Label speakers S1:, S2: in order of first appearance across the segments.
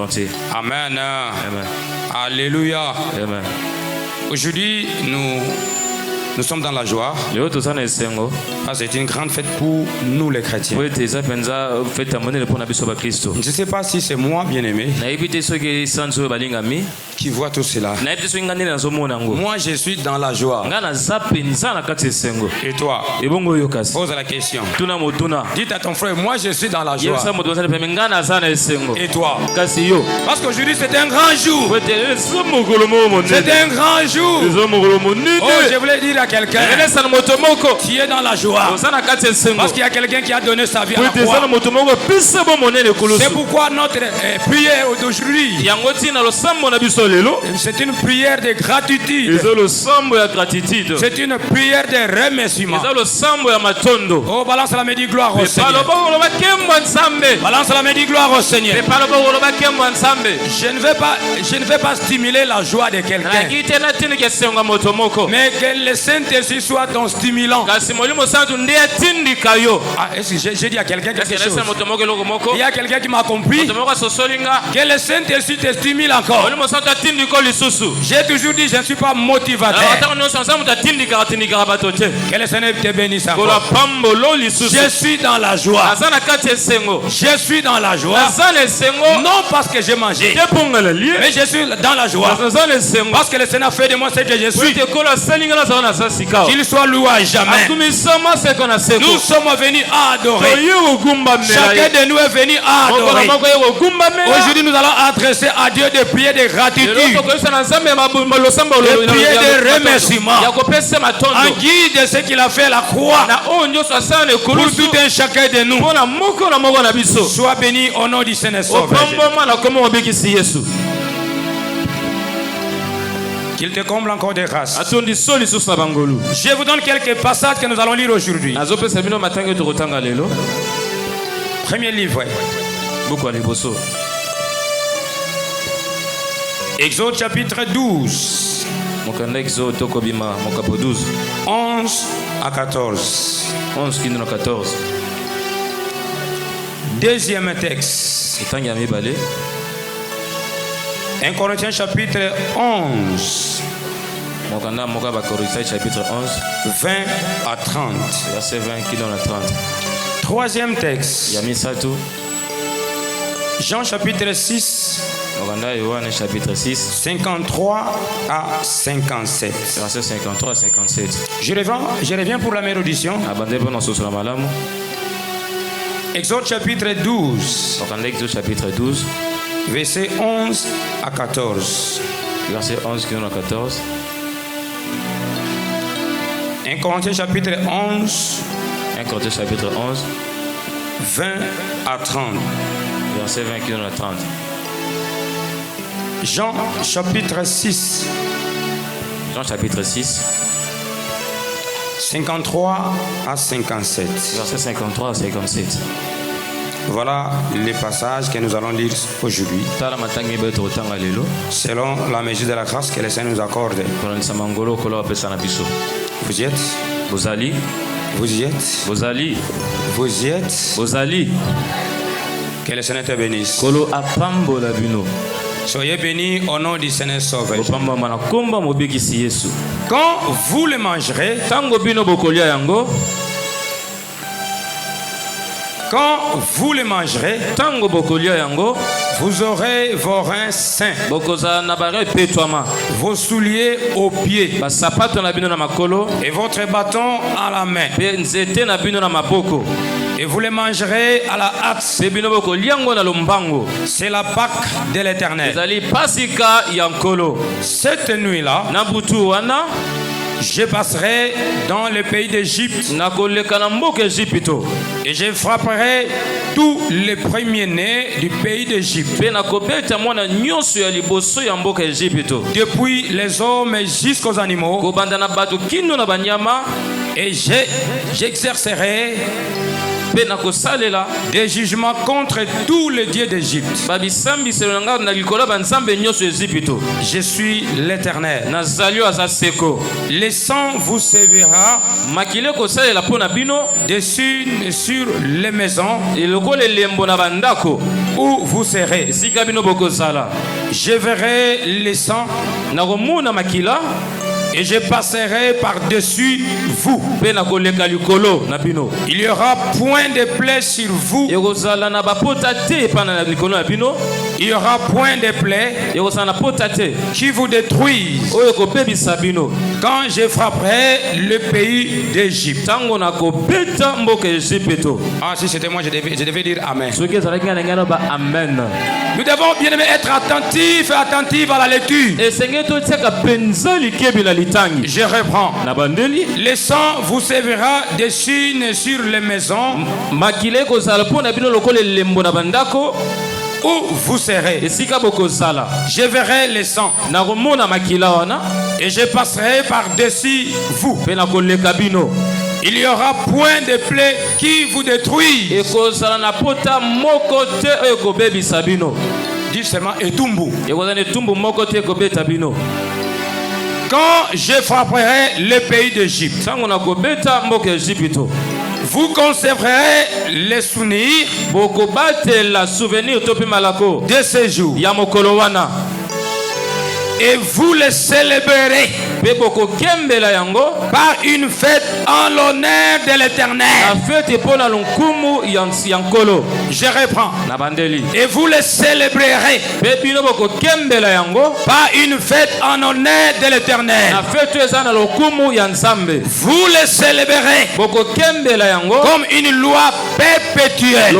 S1: volonté.
S2: Amen.
S1: Amen.
S2: Alléluia.
S1: Amen.
S2: Aujourd'hui, nous sommes dans la joie. C'est une grande fête pour nous les chrétiens. Je ne sais pas si c'est moi, bien-aimé, qui vois tout cela. Moi, je suis dans la joie. Et toi? Pose la question. Dites à ton frère, moi je suis dans la joie. Et toi? Parce qu'aujourd'hui c'est un grand jour. C'est un grand jour. Oh, je voulais dire à quelqu'un, tu es dans la joie. Parce qu'il y a quelqu'un qui a donné sa vie à la croix. C'est pourquoi notre prière d'aujourd'hui, c'est une prière de gratitude. C'est une prière de remerciement. Oh, balance la main, dis gloire au Seigneur. Balance la main, dis gloire au Seigneur. Je ne vais pas stimuler la joie de quelqu'un, mais que le Saint-Esprit soit ton stimulant. Est-ce que j'ai dit à quelqu'un quelque chose? Il y a quelqu'un qui m'a compris. Que le Saint-Esprit te stimule encore. J'ai toujours dit, je ne suis pas motivateur. Que le Seigneur te bénisse encore. Je suis dans la joie. Je suis dans la joie. Non parce que j'ai mangé, mais je suis dans la joie parce que le Seigneur fait de moi ce que je suis. Qu'il soit loué à jamais. Nous sommes venus à adorer. Chacun de nous est venu à adorer. Aujourd'hui nous allons adresser à Dieu des prières de gratitude, des prières de remerciement en guide de ce qu'il a fait à la croix pour tout un chacun de nous. Sois béni au nom du Seigneur Sauveur. Qu'il te comble encore de grâce. Je vous donne quelques passages que nous allons lire aujourd'hui. Premier livre, Exode chapitre 12, 11 à 14. Deuxième texte, 1 Corinthiens chapitre 11, 20 à 30. Troisième texte, Jean chapitre 6, 53 à 57. Je reviens pour la mélodition. Exode chapitre 12, verset 11 à 14. 1 Corinthiens chapitre 11, 20 à 30. Jean chapitre 6, 53 à 57. Voilà les passages que nous allons lire aujourd'hui, selon la mesure de la grâce que le Seigneur nous accorde. Vous y êtes? Vous y êtes? Vous y êtes? Que le Seigneur te bénisse. Soyez bénis au nom du Seigneur Sauveur. Quand vous le mangerez, vous aurez vos reins sains, vos souliers aux pieds et votre bâton à la main. Et vous les mangerez à la hâte. C'est la Pâque de l'Éternel. Cette nuit-là, je passerai dans le pays d'Égypte et je frapperai tous les premiers-nés du pays d'Égypte, depuis les hommes jusqu'aux animaux, et j'exercerai des jugements contre tous les dieux d'Égypte. Je suis l'Éternel. Le sang vous servira dessus sur les maisons où vous serez. Je verrai les sangs et je passerai par-dessus vous. Il y aura point de plaie sur vous. Il y aura point de plaie qui vous détruisent quand je frapperai le pays d'Égypte. Ah, si c'était moi, je devais dire Amen. Nous devons bien aimer être attentifs et attentifs à la lecture. Je reprends. Le sang vous servira de signe sur les maisons où vous serez. Je verrai le sang et je passerai par-dessus vous. Il n'y aura point de plaie qui vous détruit. Dis seulement Etumbu. Quand je frapperai le pays d'Égypte, vous conserverez les souvenirs de ce jour et vous les célébrerez par une fête en l'honneur de l'Éternel. Je reprends. Et vous les célébrerez par une fête en honneur de l'Éternel. Vous les célébrerez comme une loi perpétuelle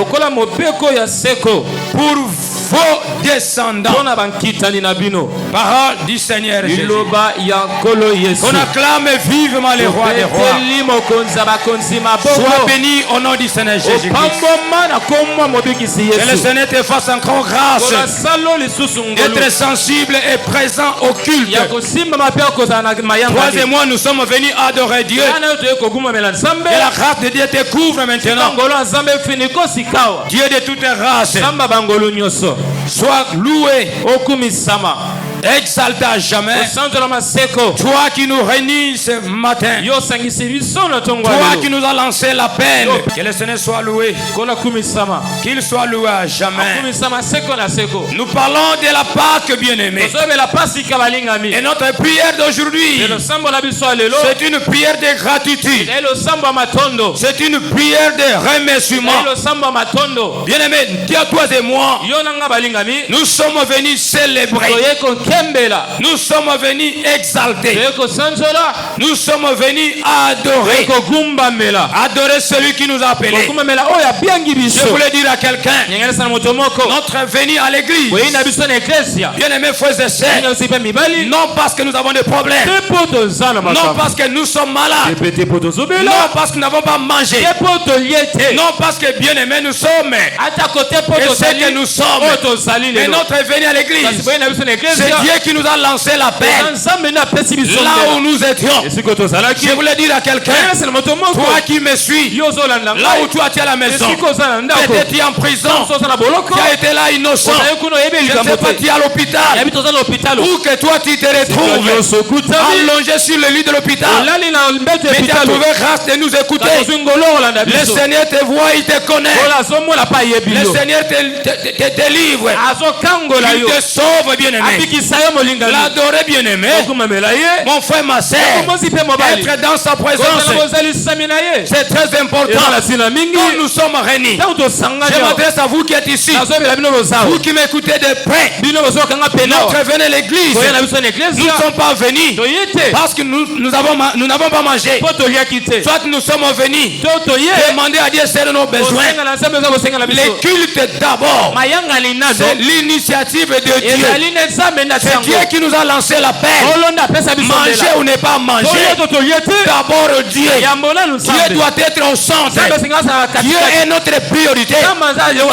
S2: pour vos descendants. Parole du Seigneur Jésus. On acclame vivement les rois des rois. Sois béni au nom du Seigneur Jésus-Christ. Que le Seigneur te fasse encore grâce d'être sensible et présent au culte. Toi et moi, nous sommes venus adorer Dieu. Que la grâce de Dieu te couvre maintenant. Dieu de toutes races, sois loué, exalté à jamais. Toi qui nous réunis ce matin, toi qui nous as lancé l'appel, que le Seigneur soit loué, qu'il soit loué à jamais. Nous parlons de la Pâque bien-aimée, et notre prière d'aujourd'hui, c'est une prière de gratitude, c'est une prière de remerciement. Bien-aimé, toi et moi, nous sommes venus célébrer, nous sommes venus exalter, nous sommes venus adorer, adorer celui qui nous a appelés. Je voulais dire à quelqu'un, notre venue à l'église, bien-aimés frères et sœurs, non parce que nous avons des problèmes, non parce que nous sommes malades, non parce que nous n'avons pas mangé, non parce que bien-aimés nous sommes et c'est que nous sommes, mais notre venue à l'église, c'est Dieu qui nous a lancé l'appel là où nous étions. Je voulais dire à quelqu'un, toi qui me suis, là où toi tu es à la maison, peut-être tu es en prison, tu as été là innocent, je ne sais pas, tu es à l'hôpital, où que toi tu te retrouves allongé sur le lit de l'hôpital, mais tu as trouvé grâce de nous écouter. Le Seigneur te voit, il te connaît. Le Seigneur te livre, il te sauve, bien-aimé. L'adorer, bien-aimé, mon frère, ma soeur, être dans sa présence, c'est très important. Quand nous sommes réunis, je m'adresse à vous qui êtes ici, vous qui m'écoutez de près. Notre venue à l'église, nous ne sommes pas venus parce que nous n'avons pas mangé, soit nous sommes venus demander à Dieu de nos besoins. Les cultes d'abord, c'est l'initiative de Dieu. C'est Dieu qui nous a lancé l'appel. Manger ou ne pas manger, d'abord Dieu. Dieu doit être au centre. Dieu est notre priorité.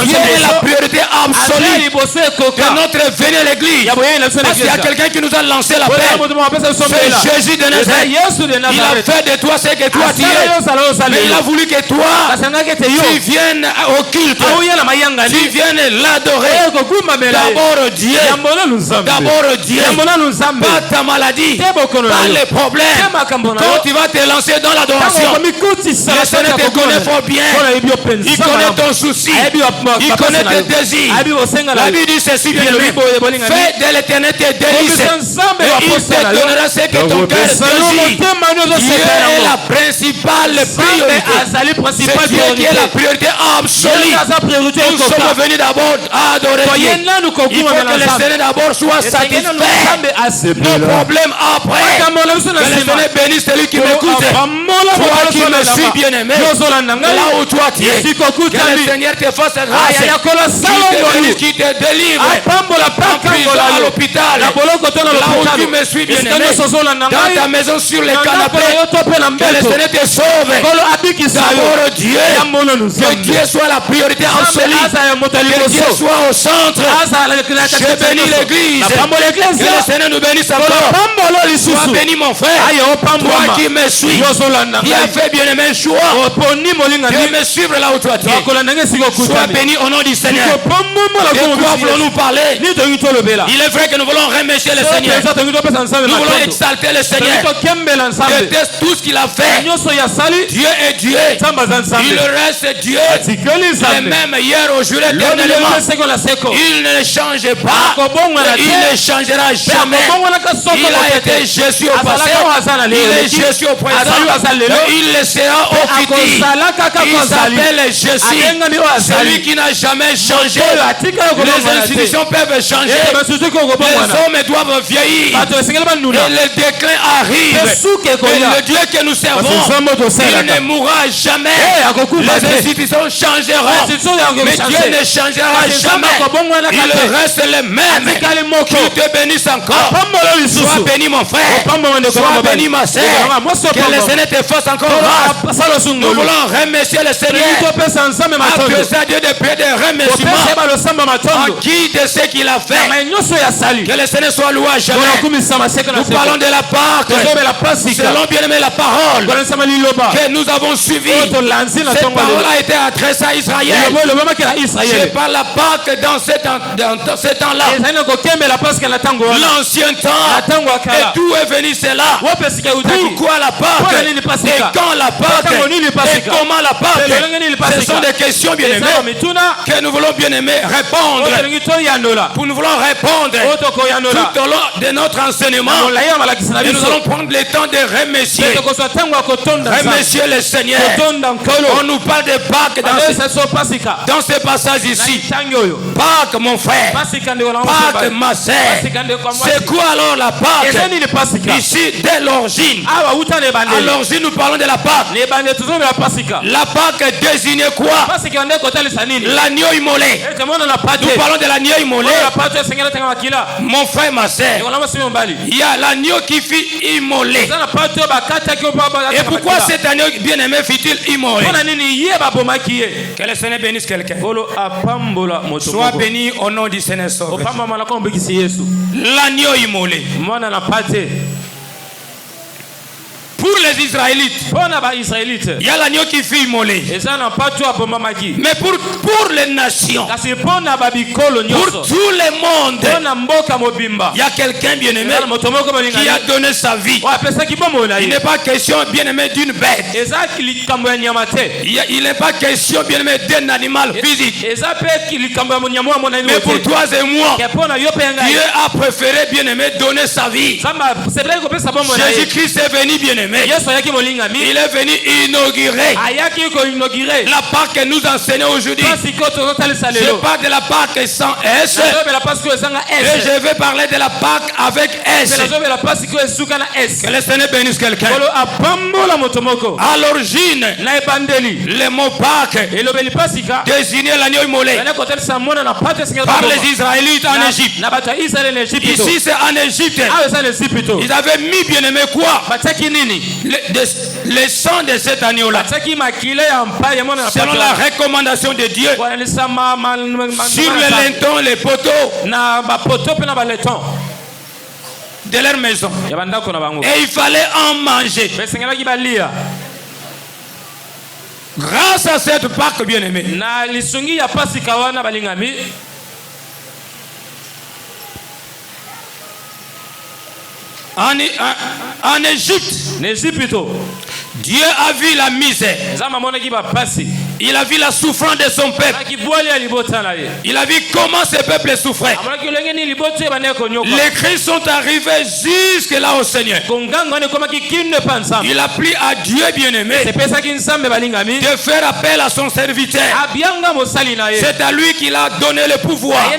S2: Dieu est la priorité absolue. absolue de notre venue à l'église. Parce qu'il y a quelqu'un qui nous a lancé l'appel. C'est Jésus de Nazareth. Il a fait de toi ce que toi tu es. Mais il a voulu que toi, tu viennes au culte. Tu viennes l'adorer. D'abord Dieu. D'abord Dieu. Pas ta maladie. Pas les problèmes. Quand tu vas te lancer dans l'adoration, le Seigneur te connaît fort bien. Il connaît ton souci. Il connaît tes désirs. La Bible dit ceci, bien aimé. Fais de l'éternité tes délices. Et il te donnera ce que ton cœur désire. Dieu est la principale priorité. C'est Dieu qui est la priorité absolue. Nous sommes venus d'abord à adorer Dieu. Il faut que le Seigneur d'abord soit satisfait. Nos problèmes après. Que le Seigneur bénisse celui qui m'écoute. Toi qui me suis bien aimé. Là où toi tu es. Que le Seigneur te fasse grâce. Qui te délivre. En prison, à l'hôpital. Là où tu me suis bien aimé. Dans ta maison sur les canapés. Que le Seigneur te sauve. D'abord Dieu. Que Dieu soit la priorité absolue. Que Dieu soit au centre. Je bénis l'église. Que le Seigneur nous bénisse encore. Sois béni mon frère. Toi qui me suis. Qui a fait bien aimé un choix. Dieu me suivre là où toi tu es. Sois béni au nom du Seigneur. De quoi voulons-nous parler? Il est vrai que nous voulons remercier le Seigneur. Nous voulons exalter le Seigneur. De tout ce qu'il a fait. Dieu est Dieu. Il reste Dieu. Le même hier, aujourd'hui, éternellement. Il ne change pas. Il ne changera jamais. Il a été Jésus au passé. Il est Jésus au présent. Il le sera au futur. Il s'appelle Jésus. Celui qui n'a jamais changé. Les institutions peuvent changer. Les hommes doivent vieillir. Et le déclin arrive. Et le Dieu que nous servons, il ne mourra jamais. Les institutions changeront. Mais Dieu ne changera jamais. Il reste le même. Qu'il te bénisse encore. Sois béni mon frère. Sois béni ma sœur. Que le Seigneur te fasse encore grâce. Nous voulons remercier le Seigneur. Appeler à Dieu de prier de remerciements. En qui de ce qu'il a fait. Que le Seigneur soit loué à jamais. Nous parlons de la Pâque. Selon bien aimé la parole que nous avons suivi. Cette parole a été adressée à Israël. Je parle la Pâque dans ce temps-là. L'ancien temps. Et d'où est venu cela? Pourquoi la Pâque? Et quand la Pâque? Et comment la Pâque? Ce sont des questions bien aimées que nous voulons bien aimer répondre. Nous voulons répondre tout au long de notre enseignement. Et nous allons prendre le temps de remercier. Remercier le Seigneur. On nous parle de Pâques dans ce passage ici. Pâques mon frère. Pâques ma sœur. C'est quoi alors la Pâque? Ici dès l'origine. À l'origine nous parlons de la Pâque. La Pâque désignait quoi? L'agneau immolé. Nous parlons de l'agneau immolé. Mon frère, ma sœur, il y a l'agneau qui fut immolé. Et pourquoi cet agneau bien-aimé fut-il immolé? Que le Seigneur bénisse quelqu'un. Sois béni au nom du Seigneur. L'agneau immolé. Pour les Israélites, il y a l'agneau qui fut immolé. Mais pour les nations, pour tout le monde, il y a quelqu'un bien-aimé qui a donné sa vie. Il n'est pas question bien-aimé d'une bête. Il n'est pas question bien-aimé d'un animal physique. Mais pour toi et moi, Dieu a préféré bien-aimé donner sa vie. Jésus-Christ est venu bien-aimé. Il est venu inaugurer la Pâque que nous enseignons aujourd'hui. Je parle de la Pâque sans S. Et je vais parler de la Pâque avec S. Que le Seigneur bénisse quelqu'un. À l'origine, le mot Pâque désignait l'agneau immolé par les Israélites en Égypte. Ici c'est en Égypte. Ils avaient mis bien aimé quoi? le sang de cet agneau-là, selon la recommandation de Dieu, sur les lintons, les poteaux de leur maison. Et il fallait en manger. Grâce à cette Pâque bien-aimée, en Égypte, Dieu a vu la misère. Il a vu la souffrance de son peuple. Il a vu comment ce peuple souffrait. Les cris sont arrivés jusque là au Seigneur. Il a pris à Dieu bien-aimé de faire appel à son serviteur. C'est à lui qu'il a donné le pouvoir.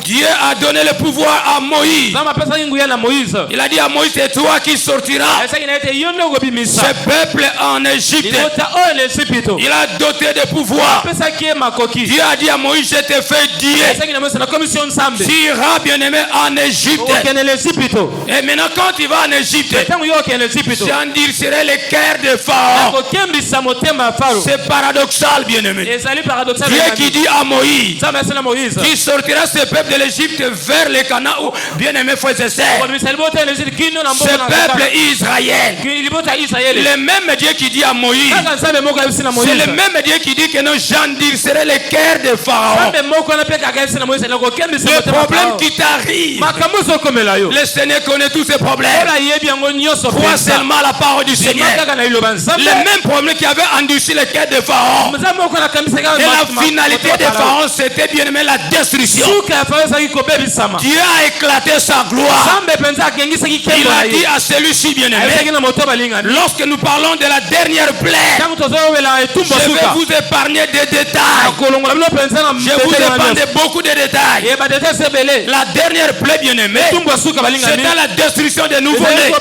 S2: Dieu a donné le pouvoir à Moïse. Il a dit à Moïse, c'est toi qui sortiras ce peuple en Égypte. Il a doté de pouvoir. Dieu a dit à Moïse, je te fais Dieu. Tu iras bien-aimé en Égypte. Et maintenant quand tu vas en Égypte, j'endurcirai le cœur de Pharaon. C'est paradoxal bien-aimé. Dieu qui dit à Moïse, tu sortiras ce peuple de l'Égypte vers le Canaan où bien-aimé frères et sœurs, ce peuple Israël, le même Dieu qui dit à Moïse, c'est le même Dieu qui dit que nous j'endurcirai le cœur de Pharaon. Le problème qui t'arrive, le Seigneur connaît tous ces problèmes. Crois seulement la parole du Seigneur. Le même problème qui avait endurci le cœur de Pharaon, et la finalité de Pharaon, c'était bien aimé la destruction. Dieu a éclaté sa gloire. Il a dit à celui-ci bien aimé, lorsque nous parlons de la dernière plaie, je vais vous épargner des détails. Je vous épargne beaucoup de détails. La dernière plaie bien aimée, c'était la destruction des nouveau-nés.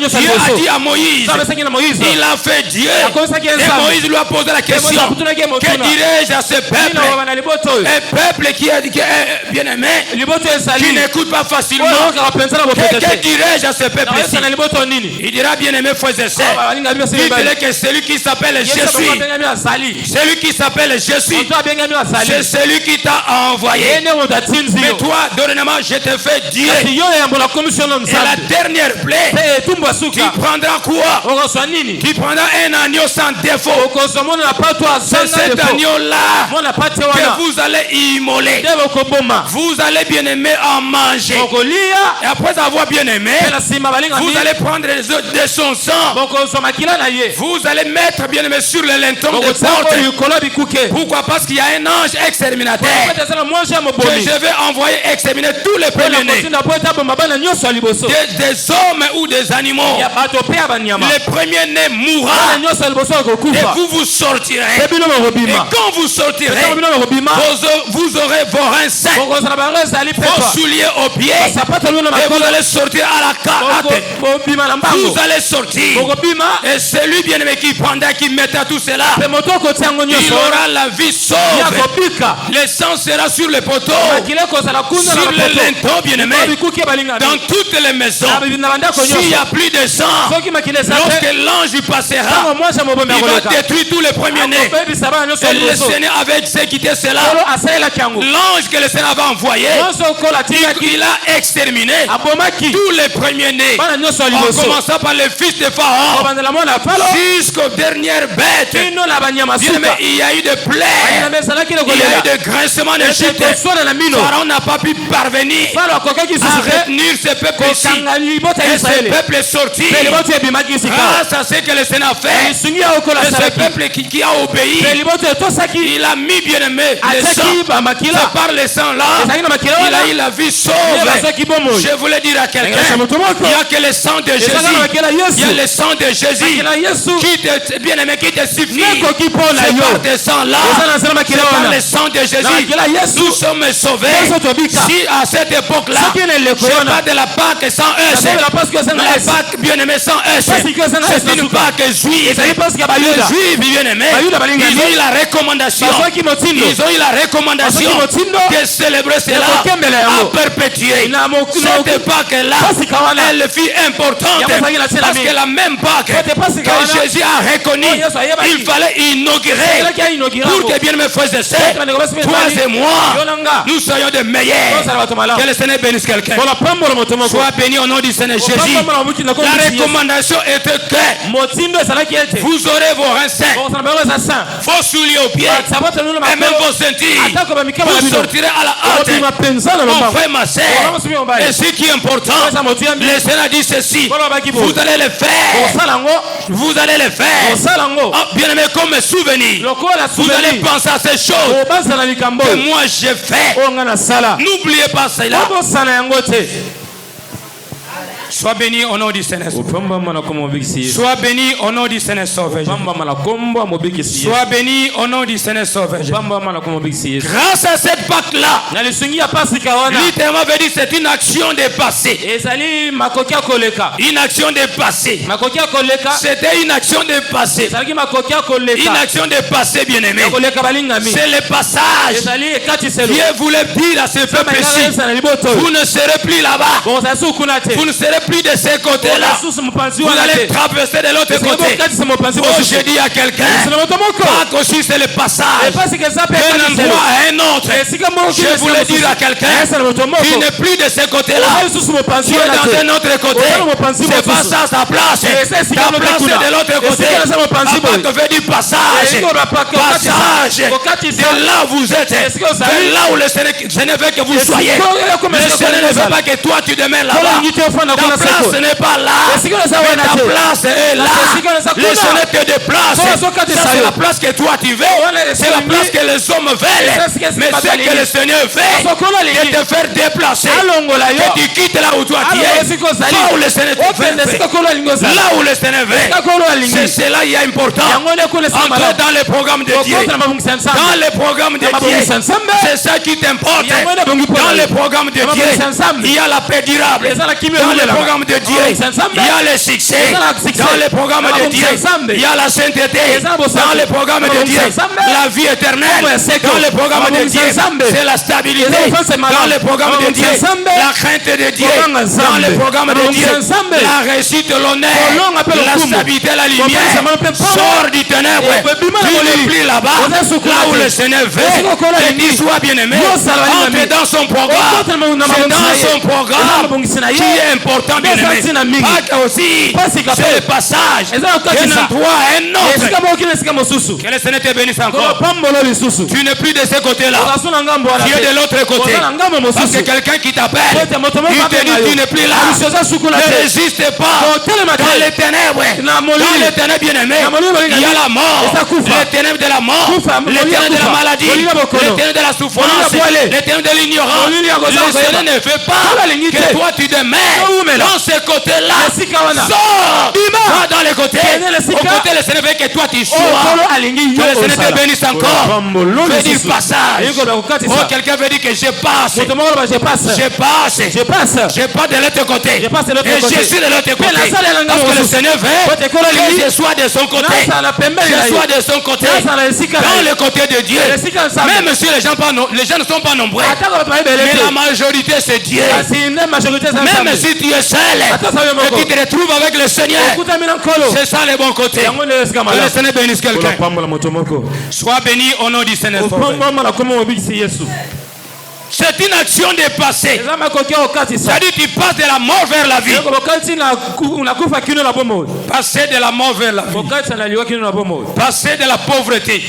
S2: Dieu a dit à Moïse, il a fait Dieu. Et Moïse lui a posé la question, que dirais-je à ce peuple? Un peuple qui est bien aimé, qui n'écoute pas facilement. Que dirais-je à ce peuple-ci? Il dira, bien aimé frères et sœurs, dites-le que celui qui s'appelle Jésus, celui qui s'appelle Jésus, c'est celui qui t'a envoyé. Mais toi, dorénavant, je te fais Dieu. Et la dernière plaie, tu prendras quoi? Tu prendras un agneau sans défaut. C'est cet agneau-là que vous allez immoler. Vous allez bien aimer en manger. Et après avoir bien aimé, vous allez prendre de son sang. Vous allez mettre bien aimé sur le linteau des portes. Pourquoi? Parce qu'il y a un ange exterminateur que je vais envoyer exterminer tous les premiers-nés, des hommes ou des animaux. Les premiers-nés mourront et vous sortirez. Et quand vous sortirez, vous aurez vos reins sains, vos souliers aux pieds, et vous allez sortir à la carte. Vous allez sortir, et celui bien-aimé qui prendra, qui mettra tout cela, il aura la vie sauve. Le sang sera sur les poteaux, sur les linteaux bien-aimé, dans toutes les maisons. S'il n'y a plus de sang, lorsque l'ange passera, il va détruire tous les premiers-nés. Et le Seigneur avait exécuté cela. L'ange que le Seigneur avait envoyé, il a exterminé tous les premiers-nés, en commençant par les fils de Pharaon jusqu'aux dernières bêtes. Il y a eu des plaies, il y a eu des grincements en Égypte. Pharaon n'a pas pu parvenir à retenir ce peuple ici. Et ce peuple est sorti grâce à ce que le Seigneur a fait. Et ce peuple qui a obéi, il a mis bien aimé le sang. C'est par le sang là, il a eu la vie sauve. Je voulais dire à quelqu'un, il n'y a que le sang de Jésus. Il y a le sang de Jésus qui te, bien aimé, qui te suffit. C'est par tes sangs là. C'est par le sang de Jésus. Nous sommes sauvés. Si à cette époque-là, c'est pas de la Pâque sans œufs, la Pâque bien-aimée sans œufs, c'est une Pâque juive. Les Juifs bien-aimés, ils ont eu la recommandation. Ils ont eu la recommandation de célébrer cela à perpétuer. Cette Pâque-là, elle fut importante parce que la même Pâque que Jésus a reconnue, il fallait inaugurer pour que bien mes frères et sœurs, toi et moi, nous soyons des meilleurs. Que le Seigneur bénisse quelqu'un. Sois béni au nom du Seigneur Jésus. La recommandation était que vous aurez vos reins saints, vos souliers aux pieds et même vos ceintures. Vous sortirez à la hâte. Mon frère, ma sœur, et ce qui est important, le Seigneur dit ceci: vous allez le faire. Vous allez le faire. Bien aimé, comme souvenir, vous allez penser à ces choses que moi j'ai fait. N'oubliez pas cela. Sois béni au nom du Seigneur. Sois béni au nom du Seigneur Sauveur. Sois béni au nom du Seigneur Sauveur. Grâce à cette Pâque-là, littéralement veut dire c'est une action de passé. Une action de passé. C'était une action de passé. Une action de passé, bien-aimé. C'est le passage. Dieu voulait dire à ce peuple-ci: vous ne serez plus là-bas. Vous ne serez plus de ce côté-là. Vous allez traverser de l'autre côté. Oh, je dis à quelqu'un, Pâques aussi c'est le passage d'un endroit à un autre. Je voulais dire à quelqu'un, tu n'es plus de ce côté-là. Tu es dans un autre côté. C'est pas ça ta place. Ta place est de l'autre côté. Pâques veut dire passage. Passage. De là où vous êtes. De là où le Seigneur veut que vous soyez. Le Seigneur ne veut pas que toi tu demeures là-bas. Ta place n'est pas là, mais ta place est là. Le Seigneur te déplace. Ça c'est la place que toi tu veux. C'est la place que les hommes veulent. Mais ce que le Seigneur veut, c'est te faire déplacer. Que tu quittes là où toi tu es. Là où le Seigneur te veut. Là où le Seigneur veut. C'est cela qui est important. Entrer dans le programme de Dieu. Dans le programme de Dieu. C'est ça qui t'importe. Dans le programme de Dieu, il y a la paix durable. Dans le programme de Dieu, il y a le succès. Dans le programme de Dieu, il y a la sainteté. Dans le programme de Dieu, la vie éternelle. Dans le programme de Dieu, c'est la stabilité. Dans le programme de Dieu, la crainte de Dieu. Dans le programme de Dieu, la réussite, l'honneur, la stabilité, la lumière. Sors du ténèbre. Tu n'es plus là-bas. Là où le Seigneur veut que tu sois bien-aimé. Entre dans son programme. C'est dans son programme qui est important, bien-aimé. Pâques aussi, c'est le passage d'un endroit à un autre. Que le Seigneur te bénisse encore. Tu n'es plus de ce côté-là. Tu es de l'autre côté. Parce que quelqu'un qui t'appelle, il te dit tu n'es plus là. Ne résiste pas dans les ténèbres. Dans les ténèbres, bien-aimé, il y a la mort. Les ténèbres de la mort, les ténèbres de la maladie, les ténèbres de la souffrance, les ténèbres de l'ignorance. Le Seigneur ne veut pas que toi tu demeures dans ce côté-là. Sors. Va dans les côtés. Au côté, le Seigneur veut que toi tu sois. Que le Seigneur te bénisse encore. Veut dire passage. Oh, quelqu'un veut dire que je passe. Je passe. Je passe de l'autre côté. Et je suis de l'autre côté. Parce que le Seigneur veut que je sois de son côté. Je sois de son côté. Dans le côté de Dieu. Même si les gens ne sont pas nombreux. Mais la majorité c'est Dieu. Même si tu es seul et tu te retrouves avec le Seigneur, c'est ça le bon côté. Que le Seigneur bénisse quelqu'un. Sois béni au nom du Seigneur. C'est une action de passer. C'est-à-dire tu passes de la mort vers la vie. Passer de la mort vers la vie. Passer de la pauvreté.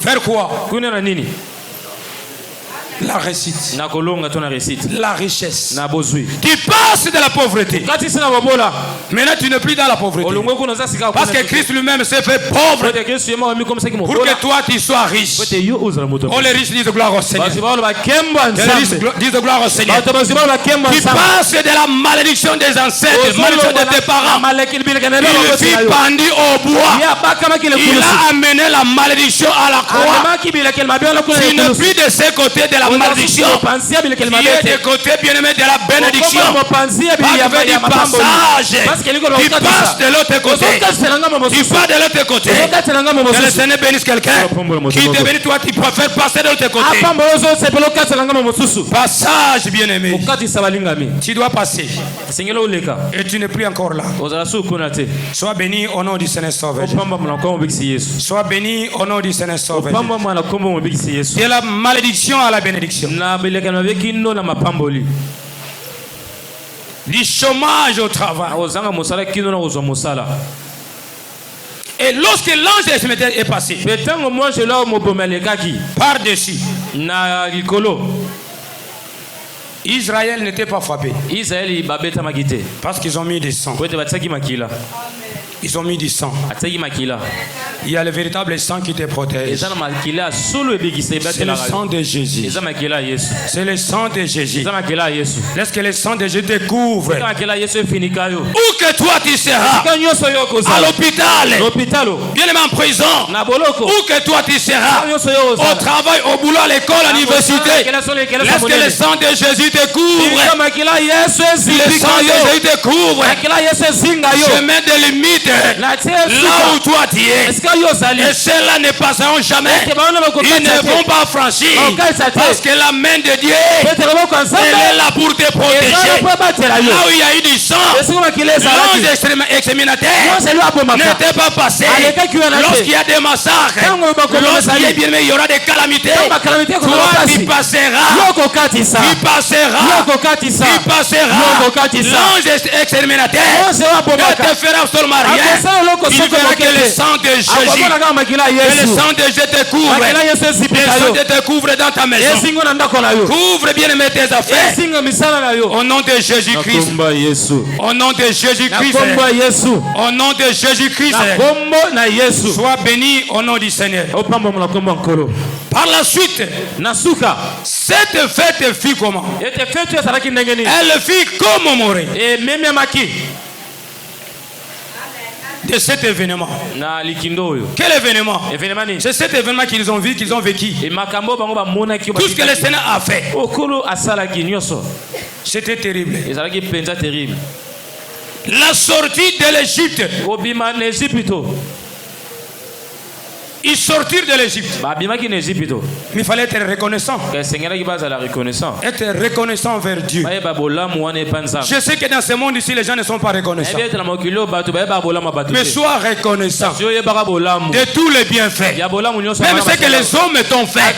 S2: Faire quoi? La réussite. La richesse.
S1: Tu
S2: passes de la pauvreté. Maintenant tu n'es plus dans la pauvreté. Parce que Christ lui-même s'est fait pauvre pour que toi tu sois riche. Oh, les riches disent gloire au Seigneur. Les riches disent gloire au Seigneur. Tu passes de la malédiction des ancêtres, malédiction de tes parents. Il fut pendu au bois. Il a amené la malédiction à la croix. Tu n'es plus de ce côté de la malédiction. Tu es des côtés bien-aimés de la bénédiction. Pas du passage. Tu passes de l'autre côté. Tu pars de l'autre côté. Que le Seigneur bénisse quelqu'un qui te bénit, toi tu préfères passer de l'autre côté. Passage bien-aimé. Tu dois passer. Et tu n'es plus encore là. Sois béni au nom du Seigneur Sauveur. Sois béni au nom du Seigneur Sauveur. De la malédiction à la bénédiction. Du chômage au travail. Et lorsque l'ange est passé par-dessus, Israël n'était pas frappé. Parce qu'ils ont mis du sang. Ils ont mis du sang. Il y a le véritable sang qui te protège. C'est le sang de Jésus. C'est le sang de Jésus. Laisse que le sang de Jésus te couvre. Où que toi tu seras, à l'hôpital, bien même en prison, où que toi tu seras, au travail, au boulot, à l'école, à l'université, laisse que le sang de Jésus te couvre. Le sang de Jésus te couvre. Je mets des limites là où toi tu es. Et ceux-là ne passeront jamais. Ils ne vont pas franchir. Parce que la main de Dieu, elle est là pour te protéger. Là où il y a eu du sang, l'ange exterminateur n'était pas passé. Lorsqu'il y a des massacres, lorsqu'il y a bien, il y aura des calamités, toi tu passeras. Tu passeras. L'ange exterminateur ne te fera absolument rien. Il verra que le sang de Jésus, que le sang de Jésus te couvre. Le sang de te couvre dans ta maison. Couvre bien aimé tes affaires. Au nom de Jésus-Christ. Au nom de Jésus-Christ. Au nom de Jésus-Christ. Sois béni au nom du Seigneur. Par la suite, cette fête fut comment? Elle fut commémorée de cet événement. Quel événement? C'est cet événement qu'ils ont vu, qu'ils ont vécu. Tout ce que le Seigneur a fait, c'était terrible. La sortie de l'Égypte. Ils sortirent de l'Égypte. Mais il fallait être reconnaissant. Être reconnaissant envers Dieu. Je sais que dans ce monde ici, les gens ne sont pas reconnaissants. Mais sois reconnaissant de tous les bienfaits. Même ce que les hommes t'ont fait,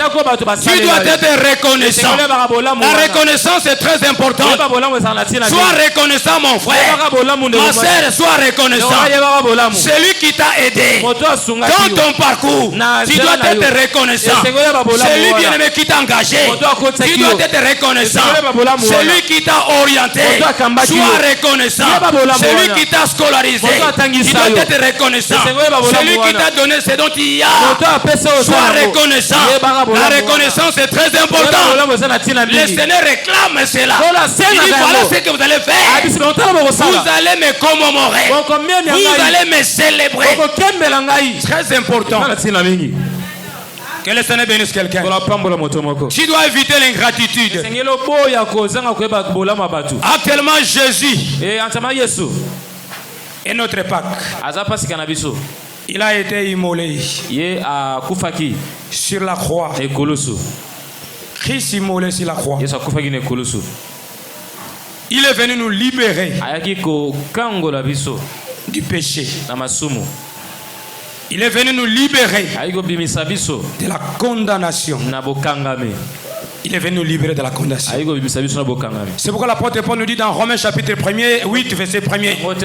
S2: tu dois être reconnaissant. La reconnaissance est très importante. Sois reconnaissant, mon frère. Ma soeur, sois reconnaissant. Celui qui t'a aidé dans ton parcours, tu dois être reconnaissant. Celui bien-aimé qui t'a engagé, tu dois être reconnaissant. Celui qui t'a orienté, sois reconnaissant. Celui qui t'a scolarisé, tu dois être reconnaissant. Celui qui t'a donné ce dont il y a, sois reconnaissant. La reconnaissance est très importante. Le Seigneur réclame cela. Il dit voilà ce que vous allez faire. Vous allez me commémorer. Vous allez me célébrer. Très important. Que le Seigneur bénisse quelqu'un. Tu dois éviter l'ingratitude. Actuellement, Jésus est notre Pâques. Il a été immolé sur la croix. Christ immolé sur la croix. Il est venu nous libérer du péché. Il est venu nous libérer de la condamnation. Il est venu nous libérer de la condamnation. C'est pourquoi l'apôtre Paul nous dit dans Romains chapitre 1er, 8 verset 1er. Paul nous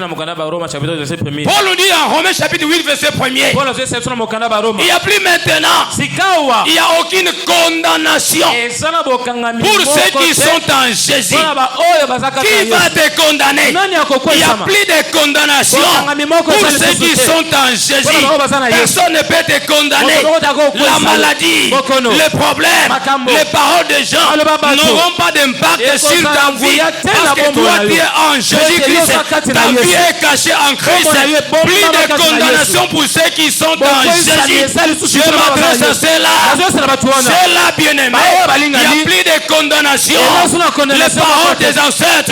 S2: dit dans Romains chapitre 8 verset 1er. Il n'y a plus maintenant. Il n'y a aucune condamnation pour ceux qui sont en Jésus. Qui va te condamner? Il n'y a plus de condamnation pour ceux qui sont en Jésus. Personne ne peut te condamner. La maladie, les problèmes, les paroles des gens n'auront pas d'impact sur ta vie parce que toi tu es en Jésus-Christ. Ta vie est cachée en Christ. Plus de condamnation pour ceux qui sont en Jésus. Je m'adresse à ceux-là. Ceux-là bien-aimés. Il n'y a plus de condamnation. Les paroles des ancêtres,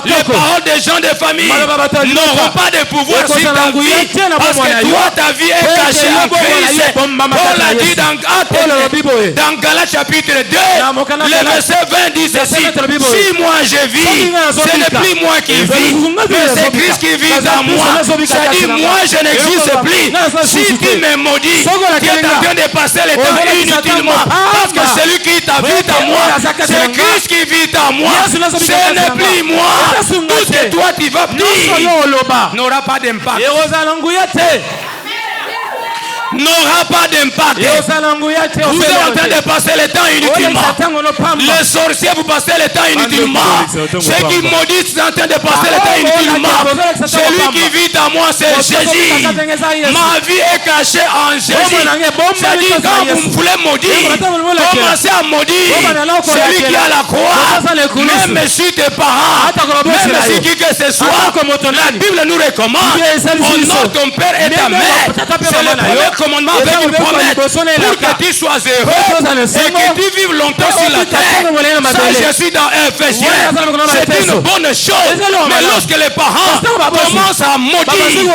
S2: les paroles des gens de famille n'auront pas de pouvoir sur ta vie parce que toi ta vie est cachée en Christ. Paul a dit dans Galates chapitre 2, le verset 20 dit ceci: si moi je vis, ce n'est plus moi qui vis, mais c'est Christ qui vit en moi. C'est-à-dire moi je n'existe plus. Si tu me maudis, tu es en train de passer le temps inutilement parce que celui qui t'habite en moi, c'est Christ qui vit en moi. Ce n'est plus moi. Tout ce que toi tu vas dire n'aura pas d'impact. N'aura pas d'impact. Vous êtes en train de passer le temps inutilement. Les sorciers, vous passez le temps inutilement. Ceux qui maudissent sont en train de passer le temps inutilement. Celui qui vit en moi, c'est Jésus. Ma vie est cachée en Jésus. C'est-à-dire quand vous me voulez maudire, commencez à maudire celui qui a la croix. Même si tes parents, même si qui que ce soit, la Bible nous recommande: honore ton père et ta mère. C'est le premier commandement avec une promesse pour que tu sois heureux et que tu vives longtemps sur la terre. Ça, je suis dans Ephésiens. C'est une bonne chose. Mais lorsque les parents commencent à maudire,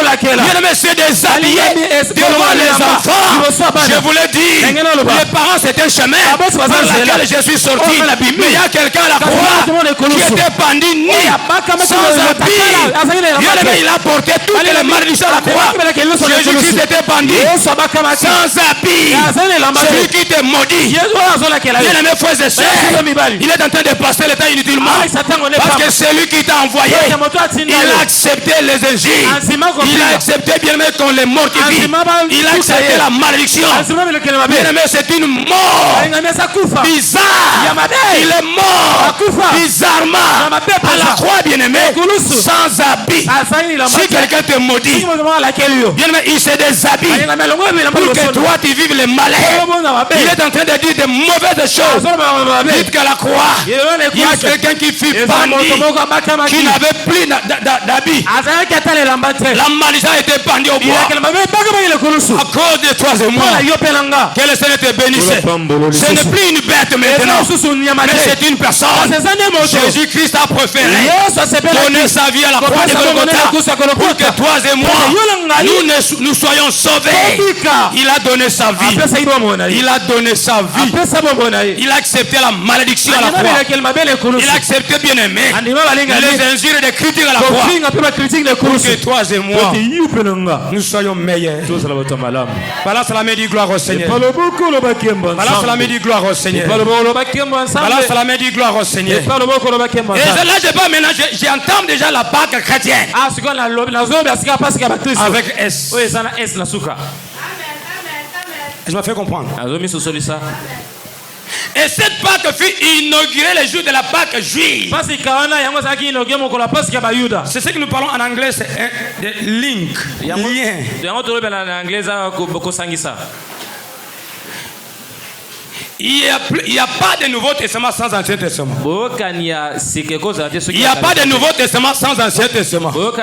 S2: c'est des alliés devant les enfants. Je vous l'ai dit, les parents c'est un chemin par lequel je suis sorti. Mais il y a quelqu'un à la croix qui était pendu nu, sans habit. Il a porté toutes les malédictions à la croix. Jésus-Christ était pendu sans habit. Celui qui te maudit, bien-aimé frères et sœurs, il est en train de passer le temps inutilement parce que celui qui t'a envoyé, il a accepté les injures, il a accepté bien-aimé qu'on les mortifie, il a accepté la malédiction. Bien-aimé, c'est une mort bizarre. Il est mort bizarrement à la croix, bien-aimé, sans habit. Si quelqu'un te maudit, bien-aimé, il se déshabille pour que toi tu vives les malheurs. Il est en train de dire de mauvaises choses. Dites qu'à la croix, il y a quelqu'un qui fut pendu, qui n'avait plus d'habit. La malédiction a été pendue au bois à cause de toi et moi. Que le Seigneur te bénisse. Ce n'est plus une bête maintenant, mais c'est une personne. Jésus-Christ a préféré donner sa vie à la croix de Golgotha pour que toi et moi, nous soyons sauvés. Il a donné sa vie. Il a donné sa vie. Il a accepté la malédiction à la croix. Il a accepté, bien aimé, les injures et les critiques à la croix pour que toi et moi, nous soyons meilleurs. Balance la main, dit gloire au Seigneur. Balance la main, dit gloire au Seigneur. Balance la main, dit gloire au Seigneur. Et là, je pas maintenant, j'entends déjà la Pâque chrétienne. Avec S. Je me fais comprendre. Et cette Pâque fut inaugurée le jour de la Pâque juive. C'est ce que nous parlons en anglais, c'est link, lien. Il n'y a pas de Nouveau Testament sans Ancien Testament. Il n'y a pas de Nouveau Testament sans Ancien Testament. Christ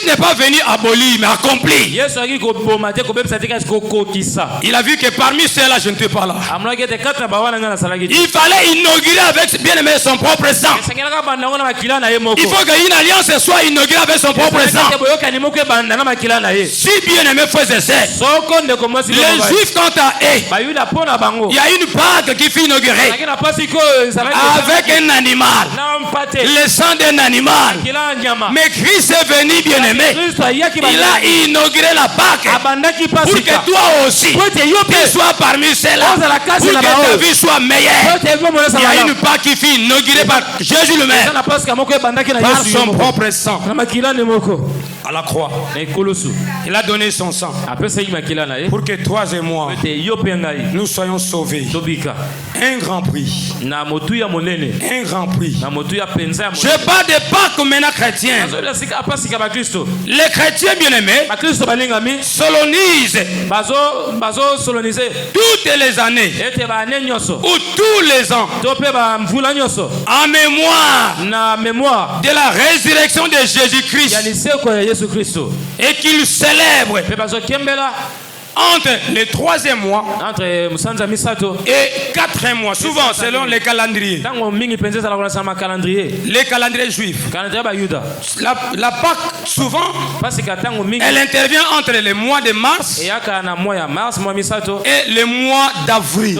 S2: n'est pas venu abolir, mais accomplir. Il a vu que parmi ceux-là, je ne suis pas là. Il fallait inaugurer avec bien-aimé son propre sang. Il faut qu'une alliance soit inaugurée avec son propre sang. Si bien-aimé frères et sœurs, les Juifs quant à eux, il y a une Pâque qui fut inaugurée avec un animal, le sang d'un animal. Mais Christ est venu, bien-aimé. Il a inauguré la Pâque pour que toi aussi tu sois parmi ceux-là, pour que ta vie soit meilleure. Il y a une Pâque qui fut inaugurée par Jésus lui-même, par son propre sang. À la croix, il a donné son sang pour que toi et moi nous soyons sauvés. Un grand prix. Un grand prix. Je parle de Pâques maintenant chrétiens. Les chrétiens bien-aimés solonisent toutes les années ou tous les ans en mémoire de la résurrection de Jésus-Christ, et qu'ils célèbrent entre le 3e mois et 4e mois, souvent selon les calendriers. Les calendriers juifs. La Pâque, souvent, elle intervient entre le mois de mars et le mois d'avril.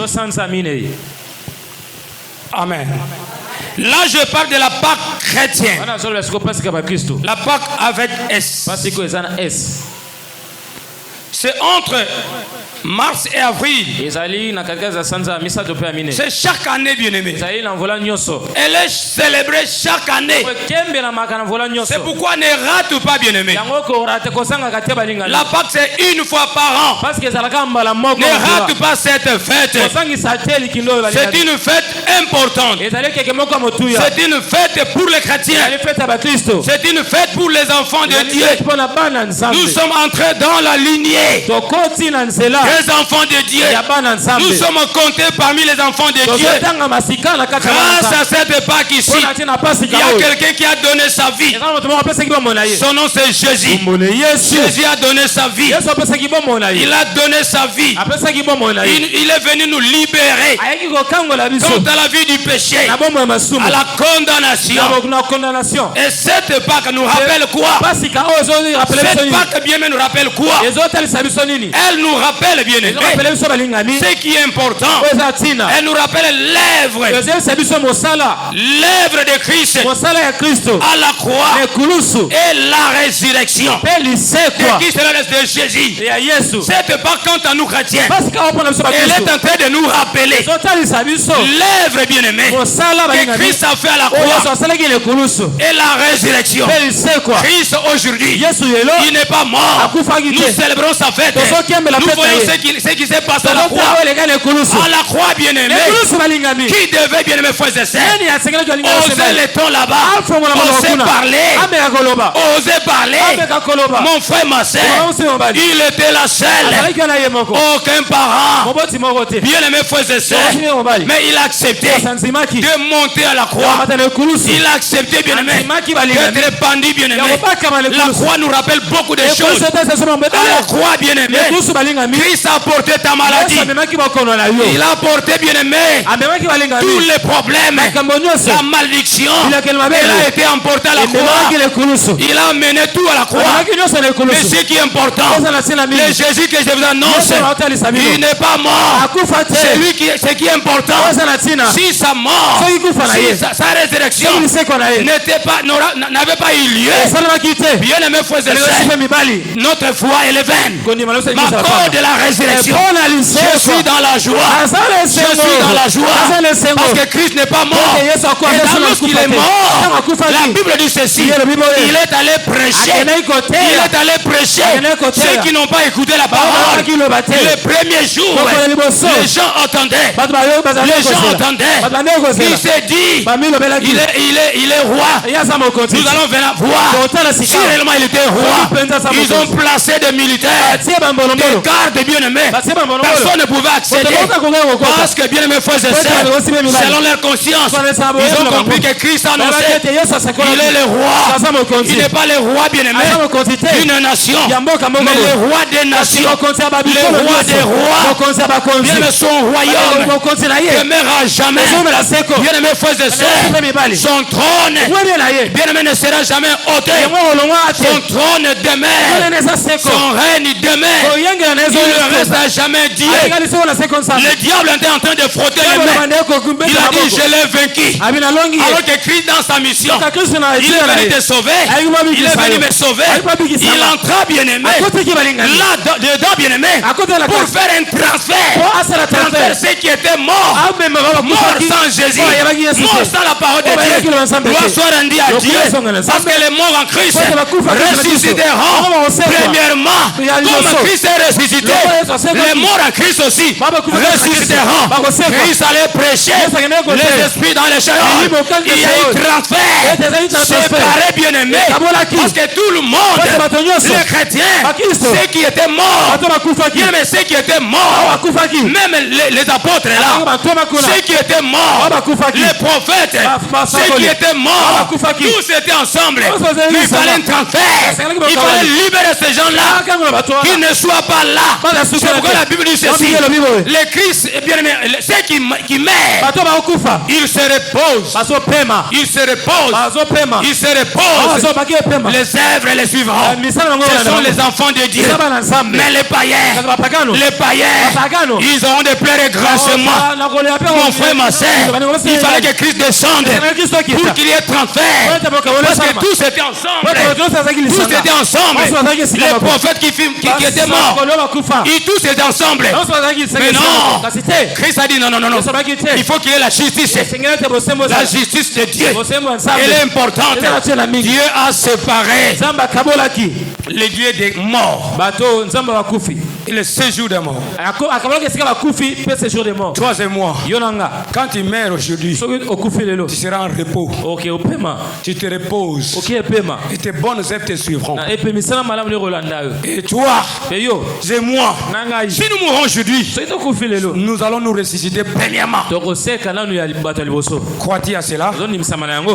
S2: Amen. Là, je parle de la Pâque chrétienne. La Pâque avec S. C'est entre mars et avril. C'est chaque année, bien-aimé. Elle est célébrée chaque année. C'est pourquoi ne rate pas, bien-aimé. La Pâque, c'est une fois par an. Ne rate pas cette fête. C'est une fête importante. C'est une fête pour les chrétiens. C'est une fête pour les enfants de Dieu. Nous sommes entrés dans la lignée les enfants de Dieu. Nous sommes comptés parmi les enfants de Dieu. Grâce à cette Pâque ici, il y a quelqu'un qui a donné sa vie. Son nom c'est Jésus. Jésus a donné sa vie. Il a donné sa vie. Il est venu nous libérer contre la vie du péché, à la condamnation. Et cette Pâque nous rappelle quoi? Cette Pâque bien nous rappelle quoi? Elle nous rappelle, bien aimé, ce qui est important. Elle nous rappelle l'œuvre de Christ à la croix et la résurrection de Christ de Jésus. Cette Pâque, quant à nous chrétiens, elle est en train de nous rappeler l'œuvre, bien aimé, que Christ a fait à la croix et la résurrection. Christ aujourd'hui, il n'est pas mort. Nous célébrons sa fête. Nous voyons ce qui s'est passé à la croix. À la croix, bien-aimé, qui devait, bien-aimé, frères et sœurs, oser les tons là-bas, oser parler, mon frère, ma sœur, il était la seule. Aucun parent, bien-aimé, frères et sœurs, mais il a accepté de monter à la croix. Il a accepté, bien-aimé, d'être pendu, bien-aimé. La croix nous rappelle beaucoup de choses. À la croix, bien-aimé, Christ a porté ta maladie. Il a porté, bien-aimé, tous les problèmes, la malédiction. Il a été emporté à la croix. Il a mené tout à la croix. Mais ce qui est important, le Jésus que je vous annonce, il n'est pas mort. C'est lui qui est important. Si sa mort, si sa résurrection n'avait pas eu lieu, bien-aimé frères et sœurs, notre foi est vaine. Ma cause de la résurrection, je suis dans la joie. Je suis dans la joie parce que Christ n'est pas mort. Et lorsqu'il est mort, la Bible dit ceci: il est allé prêcher. Il est allé prêcher. Ceux qui n'ont pas écouté la parole, le premier jour, les gens entendaient. Il s'est dit, il est roi. Nous allons venir voir si réellement il était roi. Ils ont placé des militaires, des gardes bien-aimés. Personne ne pouvait accéder parce que, bien-aimés frères et sœurs, selon leur conscience, ils ont compris que Christ a annoncé il est le roi. Il n'est pas le roi, bien-aimé, d'une nation, mais le roi des nations, le roi des rois. Bien-aimé, son royaume ne demeurera jamais. Bien-aimé frères et sœurs, son trône, bien-aimé, ne sera jamais ôté. Son trône demeure, son règne lendemain, il reste à jamais Dieu. Le diable était en train de frotter les mains. Il a dit, je l'ai vaincu. Alors que Christ dans sa mission, il est venu te sauver. Il est venu me sauver. Il entra, bien-aimé, là dedans, bien-aimé, pour faire un transfert. Ceux qui étaient morts sans Jésus, morts sans la parole de Dieu, gloire soit rendue à Dieu, parce que les morts en Christ ressusciteront. Premièrement, comme Christ est ressuscité, les morts en Christ aussi ressusciteront. Christ allait prêcher les esprits dans les chariots. Il y a eu transfert, séparé, bien-aimé, parce que tout le monde, les chrétiens, ceux qui étaient morts, mais ceux qui étaient morts, même les apôtres là, ceux qui étaient morts, les prophètes, ceux qui étaient morts, tous étaient ensemble. Mais il fallait un transfert. Il fallait libérer ces gens-là, qu'ils ne soient pas là. C'est pourquoi la Bible dit ceci. Les Christ, bien aimé, ceux qui meurent, ils se reposent. Ils se reposent. Ils se reposent. Les œuvres les suivront. Ce sont les enfants de Dieu. Mais les païens, ils auront des pleurs et gracements. Mon frère, ma soeur, il fallait que Christ descende pour qu'il y ait transfert. Parce que tous étaient ensemble. Tous étaient ensemble. Les prophètes qui étaient morts, ils tous étaient ensemble. Mais non, Christ a dit non. Il faut qu'il y ait la justice. La justice de Dieu. Elle est importante. Dieu a séparé les dieux des morts et le séjour des morts. Toi et moi, quand tu meurs aujourd'hui, tu seras en repos. Tu te reposes et tes bonnes œuvres te suivront. Et toi et moi, si nous mourons aujourd'hui, nous allons nous ressusciter premièrement. Crois-tu à cela?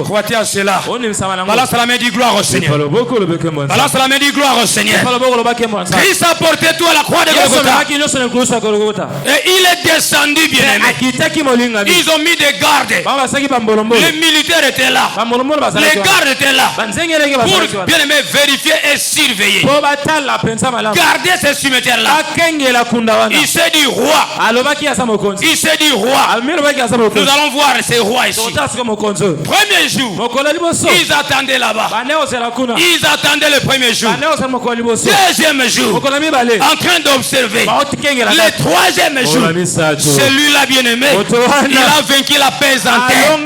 S2: Crois-tu à cela? Balance la main du gloire au Seigneur. Balance la main du gloire au Seigneur. Christ a porté tout à la croix de Golgotha. Et il est descendu, bien-aimé. Ils ont mis des gardes. Les militaires étaient là. Les gardes étaient là. Pour, bien-aimé, vérifier et surveiller. Garder ce cimetière-là. Il s'est dit roi. Il s'est dit roi. Nous allons voir ces rois ici. Premier jour, ils attendaient là-bas. Ils attendaient le premier jour. Deuxième jour, en train d'observer. Le troisième jour, celui-là bien-aimé, il a vaincu la pesantère.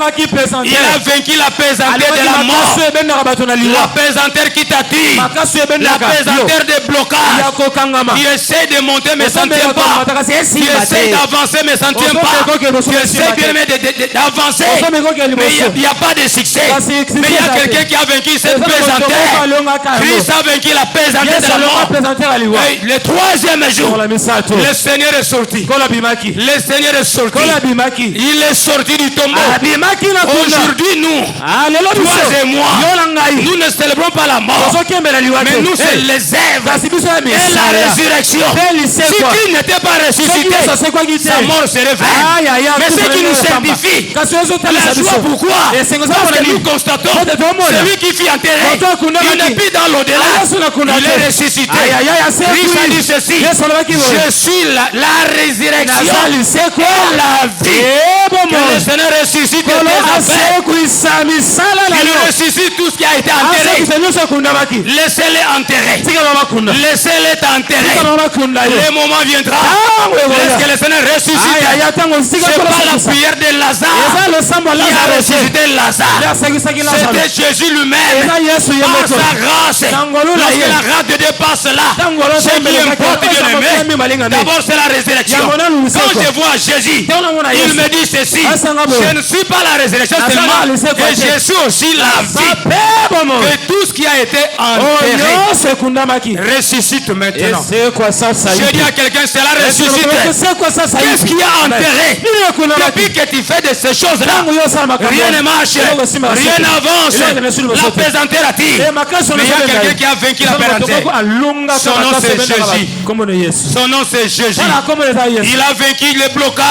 S2: Il a vaincu la pesantère de la mort. La pesantère qui t'attire. La pesantère des blocages. Tu essaies de monter mais ça ne tient pas. Tu essaies d'avancer mais ça ne tient pas. Tu essaies bien d'avancer mais il n'y a pas de succès. Mais il y a quelqu'un qui a vaincu cette pesantère. Christ a vaincu la pesantère de la mort. Et le troisième jour, le Seigneur est sorti. Le Seigneur est sorti. Il est sorti du tombeau. Aujourd'hui, nous, toi et moi, nous ne célébrons pas la mort, mais nous c'est les œuvres et la résurrection. Si Christ n'était pas ressuscité, sa mort serait vraie. Mais ce qui nous certifie la joie, pourquoi? Parce que nous constatons celui qui fut enterré, il n'est plus dans l'au-delà, il est ressuscité. Christ a dit ceci: je suis la résurrection et la vie. Que le Seigneur ressuscite tes affaires, qu'il ressuscite tout ce qui a été enterré. Laissez-les enterrer. Laissez-les enterrer. Le moment viendra. Est-ce que le Seigneur ressuscite? C'est pas la prière de Lazare qui a ressuscité Lazare. C'était Jésus lui-même. Par sa grâce. Lorsque la grâce de Dieu passe là, ce qui importe, bien-aimé, d'abord c'est la résurrection. Quand je vois Jésus, il me dit ceci: je ne suis pas la résurrection seulement, et je suis aussi la vie. Que tout ce qui a été enterré ressuscite maintenant. Je dis à quelqu'un, c'est la ressuscité. Qu'est-ce qui a enterré? Depuis que tu fais de ces choses-là, rien ne marche, rien n'avance. La pesantère attire. Mais il y a quelqu'un qui a vaincu la pesantère. Son nom c'est Jésus. Son nom c'est Jésus. Il a vaincu les blocages.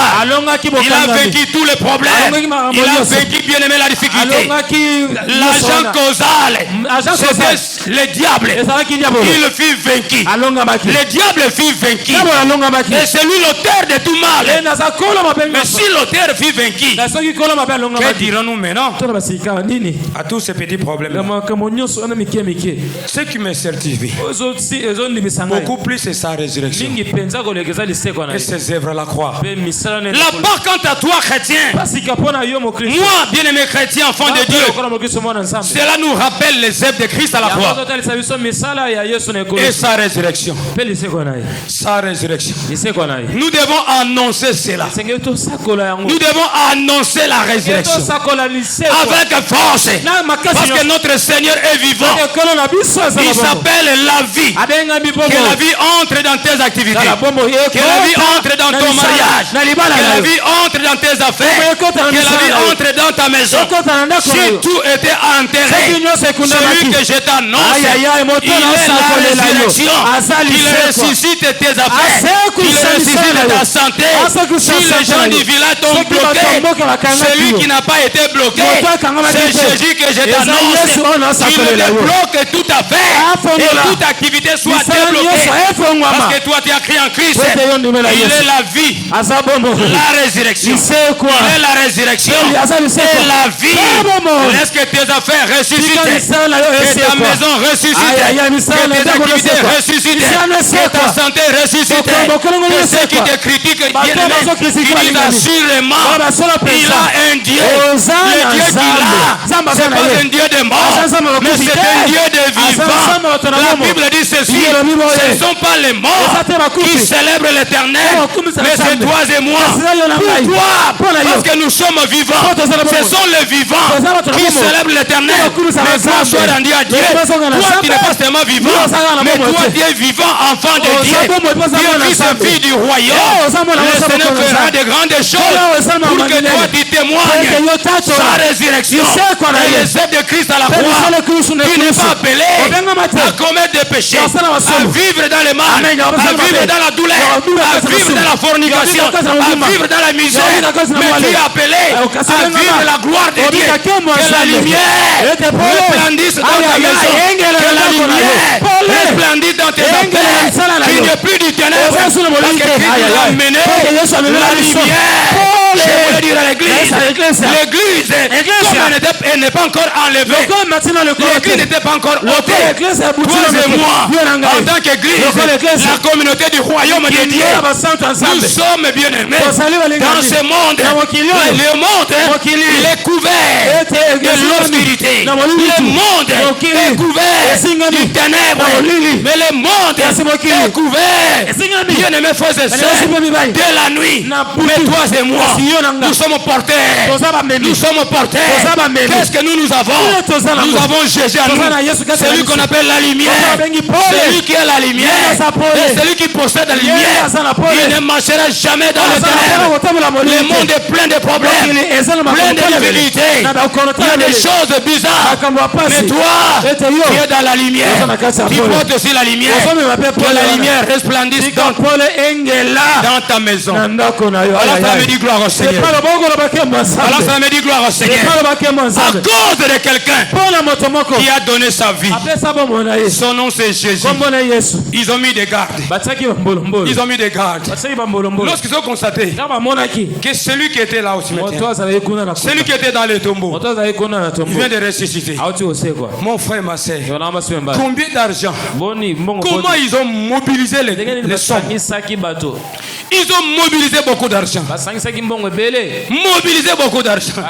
S2: Il a vaincu tous les problèmes. Il a vaincu, bien aimé, la difficulté. L'agent causal, c'était le diable. Il fut vaincu. Le diable fut vaincu. Et c'est lui l'auteur de tout mal. Mais si l'auteur fut vaincu, que dirons-nous maintenant à tous ces petits problèmes? Ce qui me certifie beaucoup plus, c'est sa résurrection et ses œuvres à la croix. Là-bas, quant à toi, chrétien, moi, bien-aimé chrétien, enfant de Dieu, cela nous rappelle les œuvres de Christ à la croix et sa résurrection. Sa résurrection. Nous devons annoncer cela. Nous devons annoncer la résurrection avec force, parce que notre Seigneur est vivant. Il s'appelle la vie. Que la vie entre dans tes activités, que la vie entre dans ton mariage, que la vie entre dans tes affaires, que la vie entre dans ta maison. Si tout était enterré, celui que je t'annonce, il est la résurrection. Il ressuscite tes affaires, il ressuscite ta santé. Si les gens du village t'ont bloqué, celui qui n'a pas été bloqué, c'est Jésus que je t'annonce. Il débloque toute affaire et toute activité soit débloquée. Parce que toi tu as crié en Christ. Il est la vie, la résurrection. Il est la résurrection et la vie. Est-ce que tes affaires ressuscitent, que ta maison ressuscite, que tes activités ressuscitent, que ta santé ressuscite, que ceux qui te critiquent, qui disent assurément il a un Dieu. Le Dieu qu'il a, c'est pas un Dieu de mort, mais c'est un Dieu de vivant. La Bible dit ceci: ce ne sont pas les morts qui célèbrent l'Éternel, mais c'est toi et moi. Pourquoi? Parce que nous sommes vivants. Ce sont les vivants qui célèbrent l'Éternel. Mais toi, sois rendu à Dieu. Toi, tu n'es pas seulement vivant, mais toi, tu es vivant, enfant de Dieu. Tu es fils et fille du royaume. Le Seigneur fera de grandes choses pour que toi, tu témoignes sa résurrection et les œuvres de Christ à la croix. Tu n'es pas appelé à commettre des péchés, à vivre dans le mal, à vivre dans la douleur, à vivre dans la fornication, à vivre dans la misère. Mais tu es appelé à vivre la gloire de Dieu. Que la lumière resplendisse dans ta maison, que la lumière resplendisse dans tes affaires, qu'il n'y ait plus du ténèbre, parce que Christ nous a amené la lumière. Je voulais dire à l'église, l'église, comme elle n'est pas encore enlevée, l'église n'était pas encore ôtée. Toi et moi, en tant qu'église, la communauté du royaume de Dieu, nous sommes bien aimés dans ce monde. Le monde, il est couvert de l'obscurité. Le monde est couvert du ténèbre. Mais le monde est couvert, bien aimés frères et sœurs, de la nuit. Mais toi et moi, nous sommes porteurs. Nous sommes porteurs. Qu'est-ce que nous avons? Nous avons Jésus à nous. Celui qu'on appelle la lumière. Celui qui est la lumière. Et celui qui possède la lumière. Il ne marchera jamais dans le ténèbre. Le monde est plein de problèmes, plein de vérités. Il y a des choses bizarres. Mais toi, tu es dans la lumière. Tu portes aussi la lumière. Que la lumière resplendisse dans ta maison. Alors ça me dit gloire au Seigneur. Alors ça me dit gloire au Seigneur. À cause de quelqu'un qui a donné sa vie. Son nom c'est Jésus. Ils ont mis des gardes. Ils ont mis des gardes. Lorsqu'ils ont constaté que celui qui était là au cimetière, celui qui était dans le tombeau, il vient de ressusciter. Mon frère, ma soeur, combien d'argent? Comment ils ont mobilisé les sommes? Ils ont mobilisé beaucoup d'argent. Mobilisé beaucoup d'argent.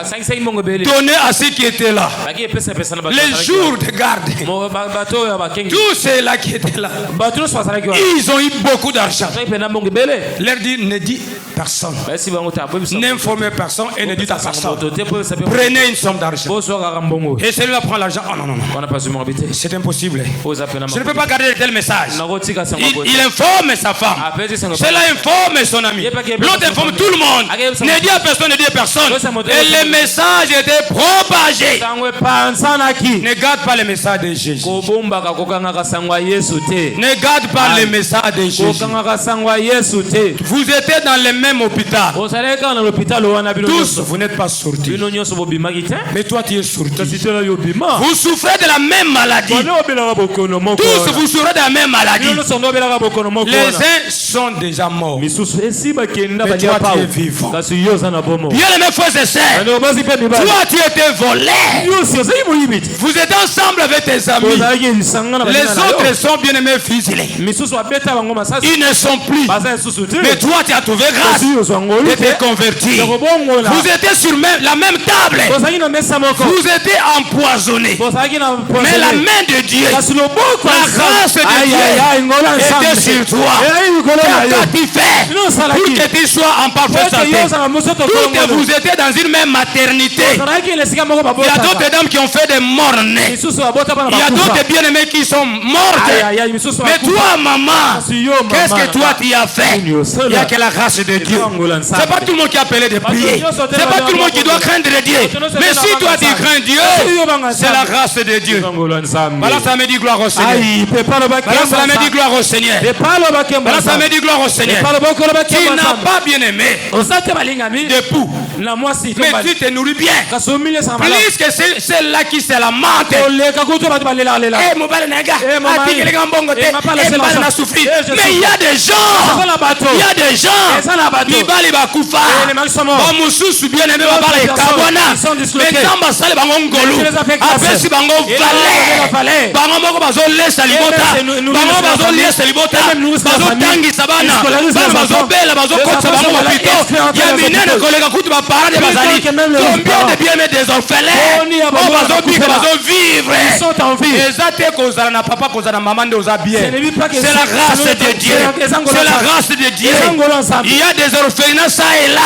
S2: Donné à ceux qui étaient là. Les jours de garde. Tous ceux-là qui étaient là. Ils ont eu beaucoup d'argent. Leur dit, ne dit personne. N'informez personne et ne dites à personne. Prenez une somme d'argent. Et celui-là prend l'argent. Oh non, non, non. C'est impossible. Je ne peux pas garder tel message. Il informe sa femme. Cela informe femme est son amie. L'autre femme, tout le monde. Ne dit à personne, ne dit à personne. Et le message était propagé. Ne garde pas le message de Jésus. Ne garde pas le message de Jésus. Vous étiez dans le même hôpital. Tous, vous n'êtes pas sortis. Mais toi, tu es sorti. Vous souffrez de la même maladie. Tous, vous souffrez de la même maladie. Les uns sont déjà morts. Mais toi, tu es vivant. Bien aimés frères et sœurs, toi, tu étais volé. Vous êtes ensemble avec tes amis. Les autres sont bien aimés fusillés. Ils ne sont plus. Mais toi, tu as trouvé grâce de te convertir. Vous étiez sur la même table. Vous étiez empoisonnés. Mais la main de Dieu, la grâce de Dieu était sur toi. Qu'as-tu fait pour que tu sois en parfaite santé? Toutes vous étiez dans une même maternité. Il y a d'autres dames qui ont fait des morts-nés. Il y a d'autres bien-aimés qui sont mortes. Mais toi, maman, qu'est-ce que toi tu as fait? Il n'y a que la grâce de Dieu. C'est pas tout le monde qui a appelé de prier. C'est pas tout le monde qui doit craindre Dieu. Mais si toi tu crains Dieu, c'est la grâce de Dieu. Voilà, ça me dit gloire au Seigneur. Voilà, ça me dit gloire au Seigneur. Voilà, ça me dit gloire au Seigneur. Tu n'as pas bien aimé d'époux, mais tu te nourris bien. Plus que celle-là qui se la mente. Mais il y a des gens, Mibali bakufa, bamususu bien aimé babala ekabwana, mais tamba sale bango ngolu, apesi bango vale, bango moko bazo lesa libota, bango bazo lesa libota, bazo tangi sabana, bazo bela, bazo kotsa bango mapito, ya minene kolega kutu ba parade bazali, combien de bien aimés des orphelins, bazo bika, bazo vivre, ezate kozala na papa kozala na maman de oza bien, c'est la grâce de Dieu, c'est la grâce de Dieu. Il y a des orphelinats ça et là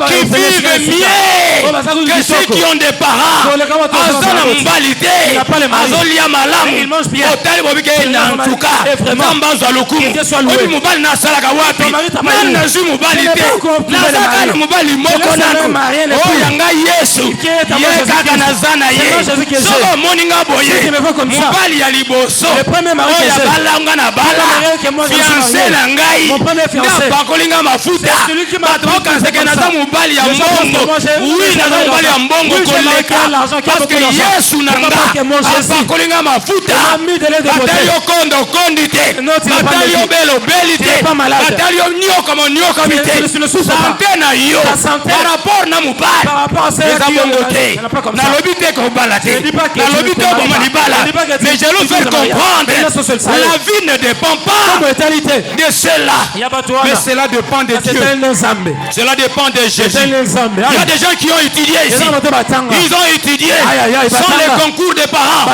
S2: qui vivent mieux que ceux qui ont des parents. Azana mbalite, azolia malamu, otali bobike en tout cas, nambanza lokumu, obi mubali na salaka wapi, nani nazi mubalite, nazaka na mubali moko nanu, oyanga Yesu, yekaka nazana ye, soko moninga boye, mubali ya liboso, oya balanga na bala, fiancé na ngai, na bakolinga mafuta, batokanseke naza mubali ya mbongo, oui naza mubali ya mbongo koleka, parce que Yesu nanga, abakolinga mafuta, batali yo kondo kondite, batali yo belo belite, batali yo nyoka mo nyoka bite, santé na yo, par rapport na mubali, eza bongo te, na lobi te kobala te, na lobi te oboma libala, mais je veux faire comprendre, la vie ne dépend pas de cela, mais cela dépend de Dieu, cela dépend de Jésus. Il y a des gens qui ont étudié ici, ils ont étudié sans les concours des parents,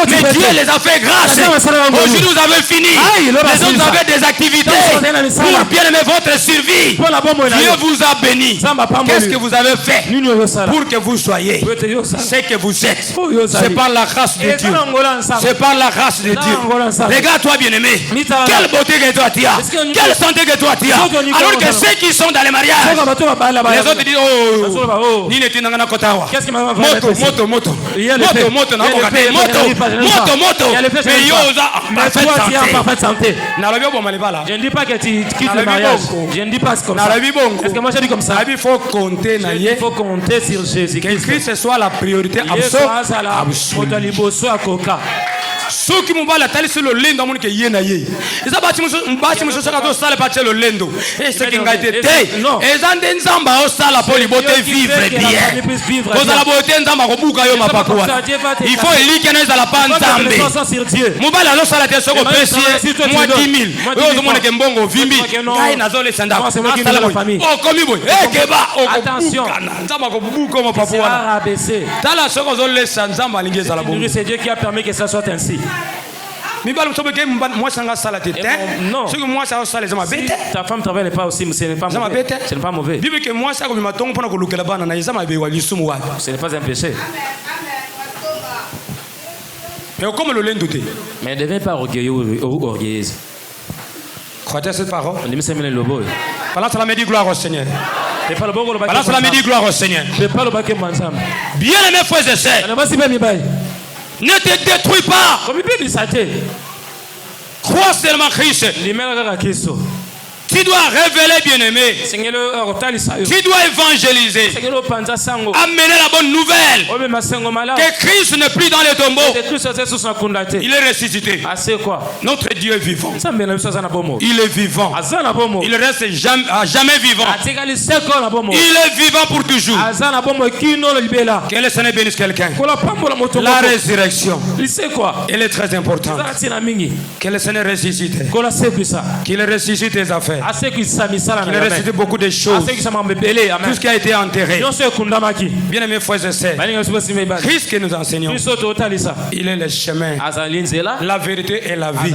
S2: mais Dieu les a fait grâce. Aujourd'hui vous avez fini, les autres avaient des activités pour bien aimer votre survie. Dieu vous a béni. Qu'est-ce que vous avez fait pour que vous soyez ce que vous êtes? C'est par la grâce de Dieu, c'est par la grâce de Dieu. Regarde-toi bien aimé, quelle beauté que toi tu as, quelle santé que toi tu as, alors que ceux qui sont dans les mariages, les autres disent oh nini tinangana kotawa moto moto mais yo parfaite santé. Je ne dis pas que tu quittes le mariage, je ne dis pas comme ça, parce que moi je dis comme ça, il faut compter sur Jésus, que Christ soit la priorité absolue. Soki mubala talisi lo lendo amoni ke yena ye. Eza bati muso saka to sala pa le lendo. Et ce qui ngaite te. Eza ndenzamba o sala poli bote vivre bien. Koza la bote nzamba ko buka yo mapako. Il faut élire na la panzambe. Mubala lo sala te soko pesi moi 10 000. Yo zo mona ke mbongo vimbi. Kai na zo le sanda. Oh komi boy. Keba attention. Nzamba ko buka mo papo wana. Tala soko zo le sanzamba lingeza la bongo. C'est Dieu qui a permis que ça soit ainsi. Non. Si ta femme travaille pas aussi, ce n'est pas mauvais. Ce n'est pas mauvais. Ce n'est pas un péché. Mais ne deviens pas orgueilleux ou orgueilleuse.
S1: Croyez-vous cette parole?
S2: Pendant cela, me dit gloire au Seigneur. Pendant cela, me dit gloire au Seigneur. Bien aimés frères et sœurs, ne te détruis pas. Crois seulement Christ. Tu dois révéler, bien-aimé. Tu dois évangéliser. Amener la bonne nouvelle. Que Christ n'est plus dans les tombeaux. Il est ressuscité. Notre Dieu est vivant. Il est vivant. Il reste jamais vivant. Il est vivant pour toujours. Que le Seigneur bénisse quelqu'un. La résurrection, elle est très importante. Que le Seigneur ressuscite. Qu'il ressuscite tes affaires. Qu'il ressuscite beaucoup de choses. Tout ce qui a été enterré. Bien aimés frères et sœurs, Christ que nous enseignons, il est le chemin, la vérité et la vie.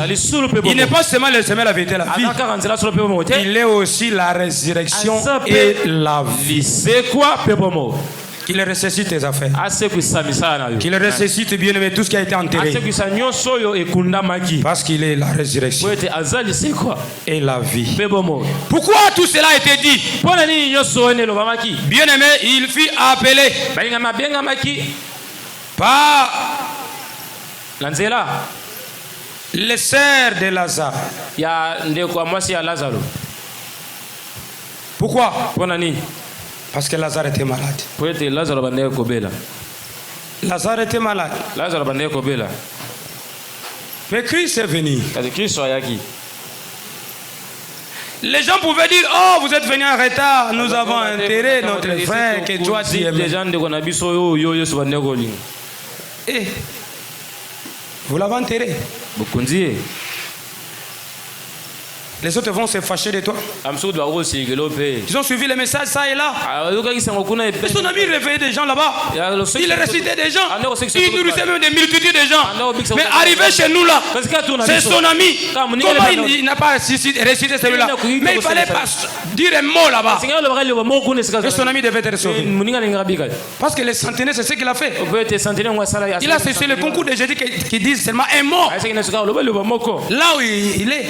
S2: Il n'est pas seulement le chemin, la vérité et la vie. Il est aussi la résurrection et la vie. C'est quoi, qu'il ressuscite tes affaires. Qu'il ressuscite bien aimé tout ce qui a été enterré. Parce qu'il est la résurrection et la vie. Pourquoi tout cela a été dit? Bien aimé, il fut appelé par les sœurs de Lazare. Pourquoi? Parce que Lazare était malade. Lazare était malade. Mais Christ est venu. Les gens pouvaient dire, oh, vous êtes venus en retard, nous avons enterré notre frère que toi tu aimais. Et vous l'avez enterré. Les autres vont se fâcher de toi. Ils ont suivi les messages, ça et là. Et son ami réveillait des gens là-bas. Il récitait des gens. Il nourrissait même des multitudes de gens. Mais arrivé chez nous là, c'est son ami. Comment il n'a pas récité celui-là? Mais il fallait pas dire un mot là-bas. Et son ami devait être sauvé. Parce que les centenaires, c'est ce qu'il a fait. Il a cessé le concours de Jésus qui disent seulement un mot. Là où il est.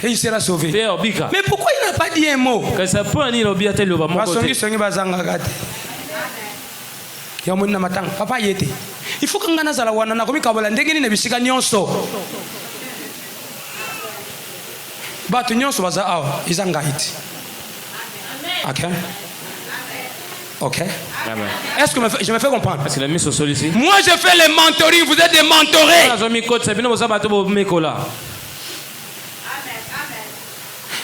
S2: Et il sera sauvé. Mais pourquoi il n'a pas dit un mot? Papa yete. Il faut qu'on gagne la wana na komi kabala ndenge ni bisika nyonso. Batu nyonso baza awa izanga hiti. OK. OK. Amen. Est-ce que je me fais comprendre? Moi je fais les mentoring, vous êtes des mentorés.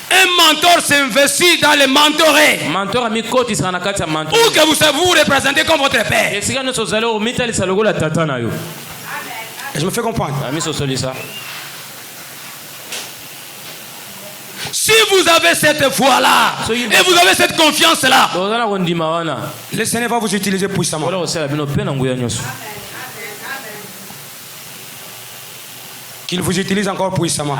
S2: Un mentor s'investit dans les mentorés. Ou que vous représentez comme votre père. Et je me fais comprendre. Si vous avez cette foi-là et vous avez cette confiance-là, le Seigneur va vous utiliser puissamment. Qu'il vous utilise encore puissamment.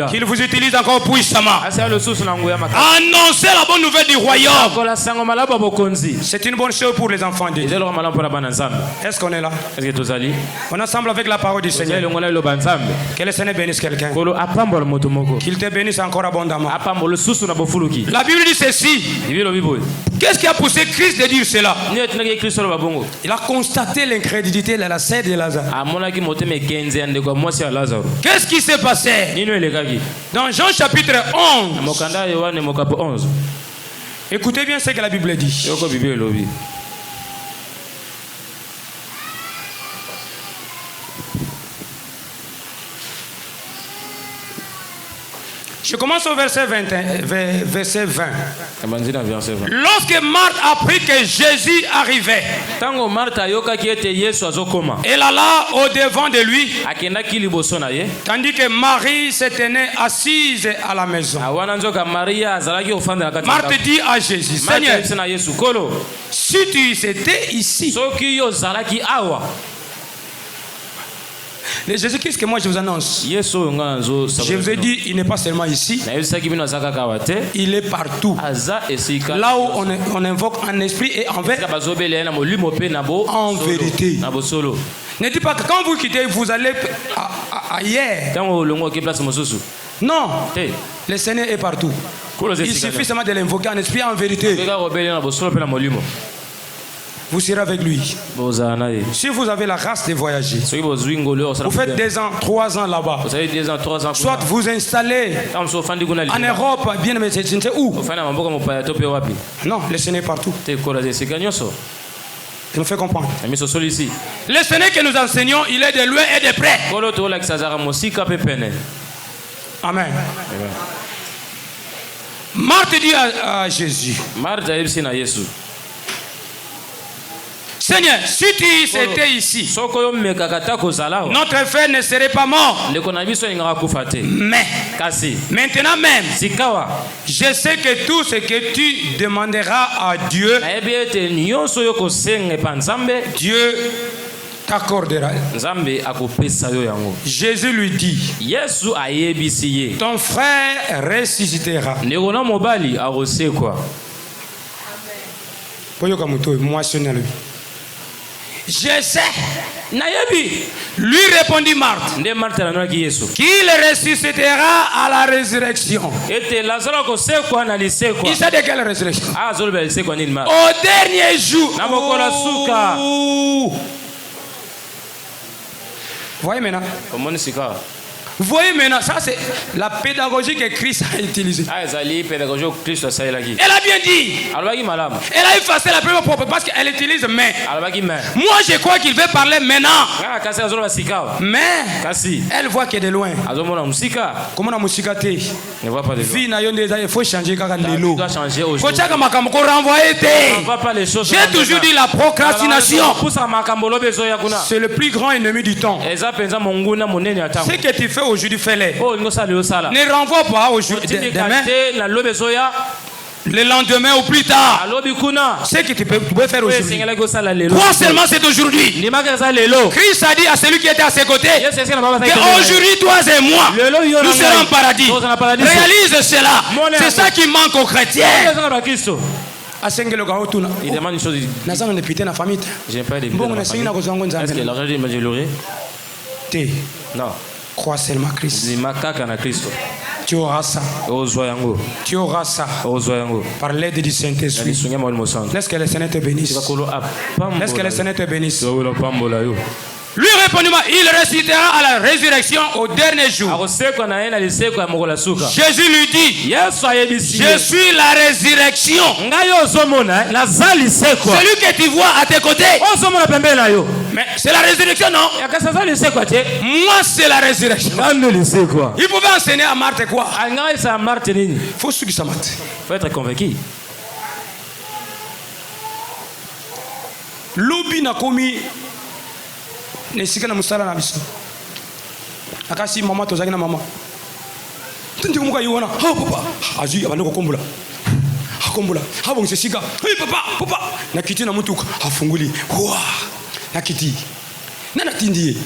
S2: Qu'il vous utilise encore puissamment. Annoncez la bonne nouvelle du royaume. C'est une bonne chose pour les enfants de Dieu. Est-ce qu'on est là? On est ensemble avec la parole du Seigneur. Que le Seigneur bénisse quelqu'un. Qu'il te bénisse encore abondamment. La Bible dit ceci. Qu'est-ce qui a poussé Christ de dire cela? Il a constaté l'incrédulité de la sœur de Lazare. Qu'est-ce qui s'est passé? Dans Jean chapitre 11. Écoutez bien ce que la Bible dit. Je commence au verset 20. Lorsque Marthe apprit que Jésus arrivait, elle alla au-devant de lui, tandis que Marie se tenait assise à la maison. Marthe dit à Jésus, Seigneur, si tu étais ici, le Jésus-Christ que moi je vous annonce, je vous ai dit, il n'est pas seulement ici, il est partout. Là où on invoque en esprit et en vérité. Ne dites pas que quand vous quittez, vous allez ailleurs. Non. Le Seigneur est partout. Il suffit seulement de l'invoquer en esprit et en vérité. Vous serez avec lui. Si vous avez la grâce de voyager, vous faites 2 ans, 3 ans là-bas. Soit vous installez en Europe, bien mais c'est où? Non, le Seigneur est partout. Il nous fait comprendre. Le Seigneur que nous enseignons, il est de loin et de près. Amen. Marthe dit à Jésus, Seigneur, si tu étais ici, notre frère ne serait pas mort. Mais maintenant même, je sais que tout ce que tu demanderas à Dieu, Dieu t'accordera. Jésus lui dit, ton frère ressuscitera. Je sais. Lui répondit Marthe, qu'il ressuscitera à la résurrection. Il sait de quelle résurrection? Au dernier jour. Voyez maintenant. Vous voyez maintenant, ça c'est la pédagogie que Christ a utilisée. Elle a bien dit. Elle a effacé la première propre parce qu'elle utilise mais. Moi je crois qu'il veut parler maintenant. Mais elle voit qu'il est de loin. Comment on a musicaté? Il faut changer quand il faut j'ai toujours dit la procrastination. C'est le plus grand ennemi du temps. Ce que tu fais aujourd'hui, fais-le. Ne renvoie pas aujourd'hui, demain, le lendemain ou plus tard. Ce que tu peux faire aujourd'hui. Crois seulement c'est aujourd'hui. Christ a dit à celui qui était à ses côtés qu'aujourd'hui, toi et moi, nous serons en paradis. Réalise cela. C'est ça qui manque aux chrétiens. Il demande une chose. J'ai pas de est-ce que l'argent dit que je l'aurai? Non. Crois seulement Christ. Tu auras ça. Tu auras ça. Par l'aide du Saint-Esprit. Laisse que le Seigneur te bénisse. Laisse que le Seigneur te bénisse. Lui répondit, il ressuscitera à la résurrection au dernier jour. Jésus lui dit, je suis la résurrection. Celui que tu vois à tes côtés, mais c'est la résurrection, non? Moi c'est la résurrection. Il pouvait enseigner à Marthe quoi? Il faut suivre sa Marthe. Il faut être convaincu. Lobi n'a commis nesika na musala na biso akasi mama tozaki na mama tindi kumuka yiwana ha papa azu abandoko kombola akombola habongo sesika hey papa na kiti na mutuka afunguli wa na kiti na tindi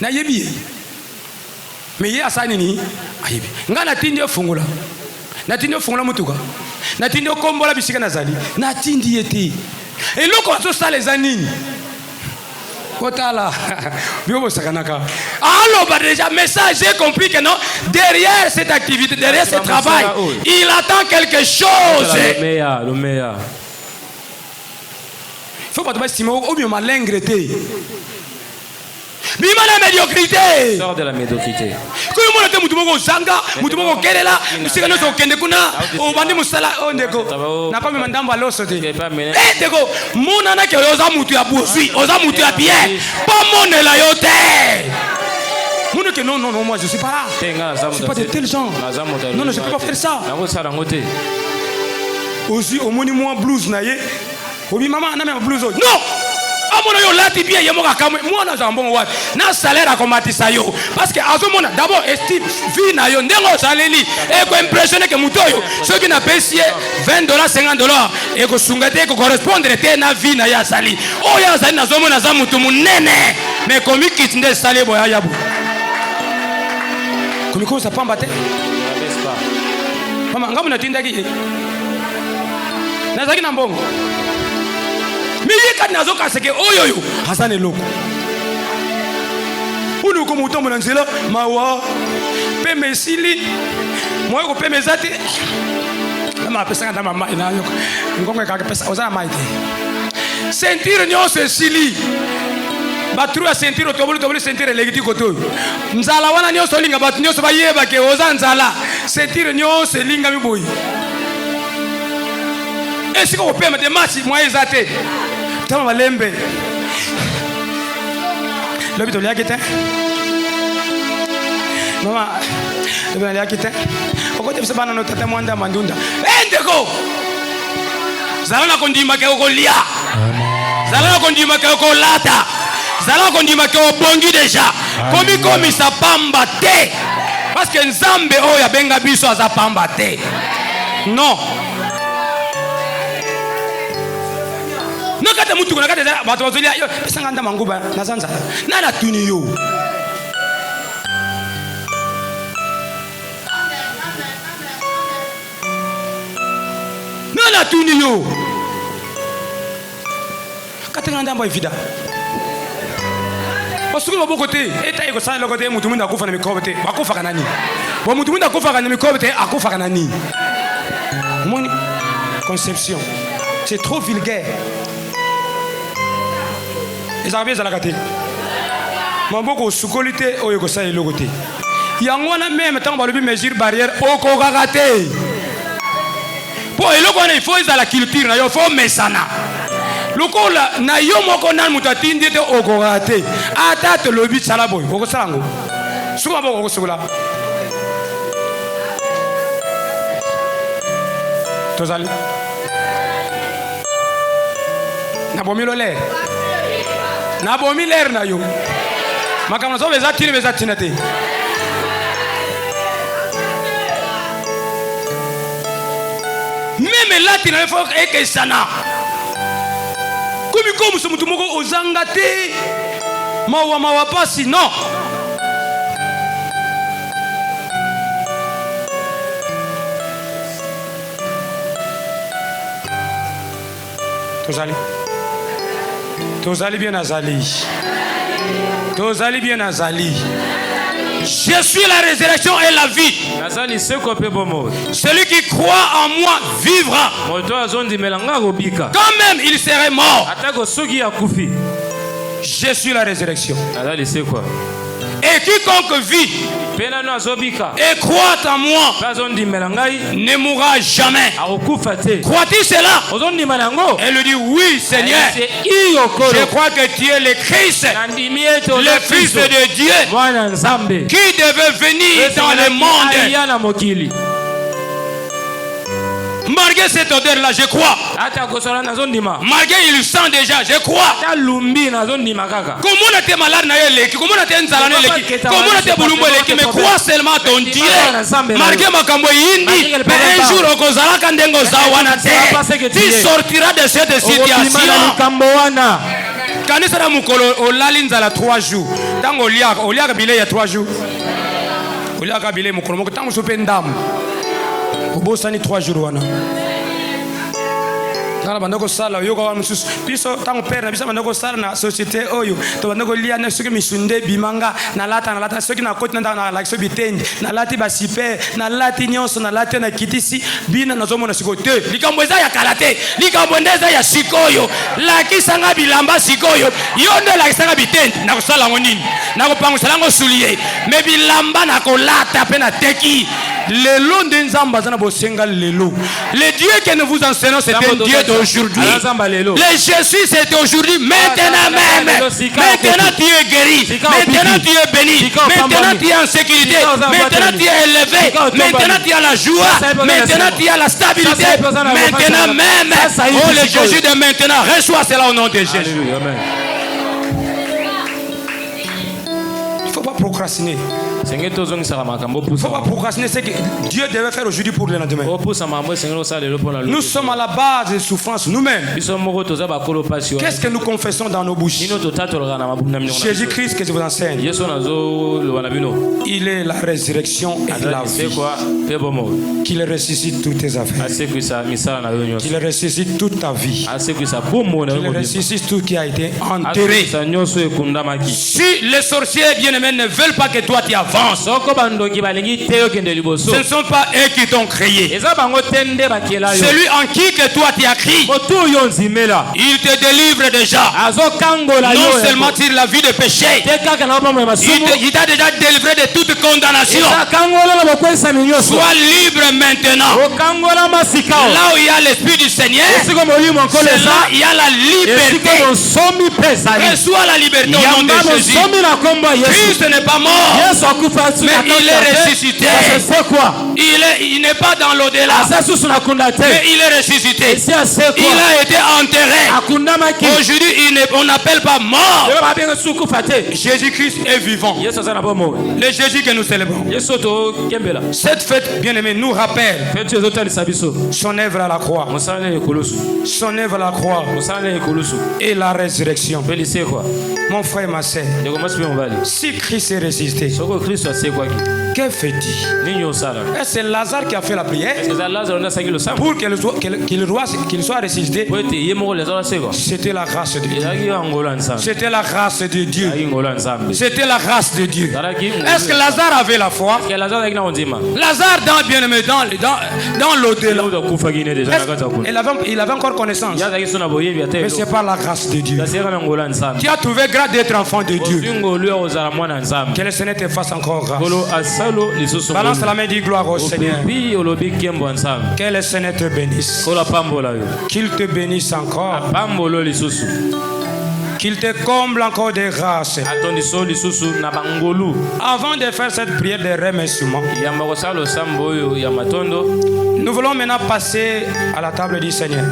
S2: na yebi me ye asani ni ayebi ngana tindi ofungula na tindi ofungula mutuka na tindi okombola bisika na zali na tindi yeti eloko aso sala ezanini Kotala. Alors, déjà, mais ça, j'ai compris que non, derrière cette activité, derrière ce travail, il attend quelque chose. Le meilleur. Il faut pas te estimer au mieux malin regretter. Bima la médiocrité. Sors de la médiocrité. Tout le monde est mutumo zanga, mutumo kelela, musika no kende kuna, o bandi musala o ndeko. Na pas même ndamba loso te. Eh ndeko, mona na ke oza mutu ya bosui, oza mutu ya bien. Pas mona la yote. Mona que non moi je suis pas là. Je suis pas de tel genre. Non, je peux pas faire ça. Aussi au moni moi blues na ye. Obi mama na même blues. Non. Na salaire à combattre ça yo parce que azomona d'abord estime vie na yo ndengo saleli et ko impressionner que mutoyo ceux qui n'a payé $20 $50 et ko sungate ko correspondre te na vie na ya sali o ya sali na zomona za mutu munene mais komi kitinde sali boya yabu komi ko sa pamba te mama ngamu na tindaki na zaki na mbongo Miyika nazoka seke oyoyo hasane loko
S1: Unu ko mutombo na nzela mawa pe mesili moi ko pe mesati ma pesa ngata mama ina yo ngomwe ka pesa oza maite sentir nyonso esili batru ya sentir tobuli sentir legiti koto nzala wana nyonso linga batu nyonso bayeba ke oza nzala sentir nyonso linga miboyi esiko ko pe mate masi moi ezate tama malembe lobito liakite mama lobito liakite okote bisabana no tata mwanda mandunda endeko zalana kondima ke okolia zalana kondima ke okolata zalana kondima ke obongi deja komi sa pamba te parce que nzambe oya benga biso aza pamba te non nakata mutu nakata bato bazolia yo pesanga nda manguba nazanza nana tuni yo nana tuni yo katanga nda mba vida basuku maboko te eta iko sana lokote mutu munda kufa na mikobe te bakufa kanani bo mutu munda kufa kana mikobe te akufa kanani mon conception c'est trop vulgaire. Les Arabes à la gâté. Mon beaucoup sous-qualité au Yogosa et Logoté. Yangwana même tant que le mesure barrière au Kogagate. Pour le Logo, il faut à la culture, il faut mesana. Lokola, na yo moko nan mutatindi te au Kogagate. Atate le but salaboy. Ogosango. Souvent, Ogosola. Tozali. Nabomilo l'air. Nabomi l'air na yo. Makamna so bezatina te. Même là tu n'as pas eke sana. Comme so mutu moko ozanga te. Mawa pasi non. Tozali bien azali. Tozali bien azali. Je suis la résurrection et la vie. Celui qui croit en moi vivra. Quand même il serait mort. Je suis la résurrection. Et quiconque vit et croit en moi ne mourra jamais. Crois-tu cela? Elle lui dit oui Seigneur. Je crois que tu es le Christ, le Fils de Dieu qui devait venir dans le monde. Malgré cette odeur-là, je crois. Malgré il sent déjà, je crois. Comment on était malade, comment on était nzalane, comment on était boulumbo, mais crois seulement ton Dieu. Malgré ma kambo yindi, mais un jour au kozala kandengo zawanate, tu sortiras de cette situation. Quand il sera mukolo, au lalinzala 3 jours. Tant au liak bile il y a 3 jours. Au liak bile mukolo, tant au pendam. Obosani 3 jours wana. Tala bandoko sala yoga wa mususu. Biso tango père na biso bandoko sala na société oyo. To bandoko lia na soki misunde bimanga na lata soki na koti na la so bitendi. Na lati ba siper, na lati nyonso na lati na kitisi bina na zomo na sikote. Likambo eza ya kalate, likambo ndeza ya sikoyo. La kisanga bilamba sikoyo. Yonde la kisanga bitendi na kosala ngonini. Na kopangusala ngo soulier. Me bilamba na kolata pe na teki. Le long de Nzamba zana bosenga lelo. Le Dieu que nous vous enseignons c'est un Dieu d'aujourd'hui. Le Jésus c'est aujourd'hui, maintenant même. Maintenant tu es guéri. Maintenant tu es béni. Maintenant tu es en sécurité. Maintenant tu es élevé. Maintenant tu as la joie. Maintenant tu as la stabilité. Maintenant même. Oh le Jésus de maintenant. Reçois cela au nom de Jésus. Il ne faut pas procrastiner. Il ne faut pas procrastiner ce que Dieu devait faire aujourd'hui pour le lendemain. Nous sommes à la base des souffrances nous-mêmes. Qu'est-ce que nous confessons dans nos bouches? Jésus-Christ que je vous enseigne. Il est la résurrection et la vie. Qu'il ressuscite toutes tes affaires. Qu'il ressuscite toute ta vie. Qu'il ressuscite tout qui a été enterré. Si les sorciers bien-aimés ne veulent pas que toi tu avances, ce ne sont pas eux qui t'ont créé. Celui en qui que toi tu as crié, il te délivre déjà. Non seulement tire la vie de péché, il t'a déjà délivré de toute condamnation. Sois libre maintenant. Là où il y a l'Esprit du Seigneur, c'est là il y a la liberté. Reçois la liberté au nom de Jésus. Christ n'est pas mort, mais il est ressuscité. Il n'est pas dans l'au-delà, mais il est ressuscité. Il a été enterré. Aujourd'hui, on n'appelle pas mort. Jésus-Christ est vivant. Le Jésus que nous célébrons. Cette fête, bien-aimée, nous rappelle son œuvre à la croix. Son œuvre à la croix et la résurrection. Mon frère, ma sœur, si Christ est ressuscité, que fait-il? Est-ce c'est Lazare qui a fait la prière pour qu'il soit ressuscité? C'était la grâce de Dieu. C'était la grâce de Dieu. C'était la grâce de Dieu. Est-ce que Lazare avait la foi? Lazare, bien-aimé, dans l'au-delà, il avait encore connaissance. Mais c'est par la grâce de Dieu qui a trouvé grâce d'être enfant de Dieu. Que le Seigneur te fasse encore grâce. Balance la main, dit gloire au Seigneur. Que le Seigneur te bénisse. Qu'il te bénisse encore. Qu'il te comble encore de grâce. Avant de faire cette prière de remerciement, nous voulons maintenant passer à la table du Seigneur.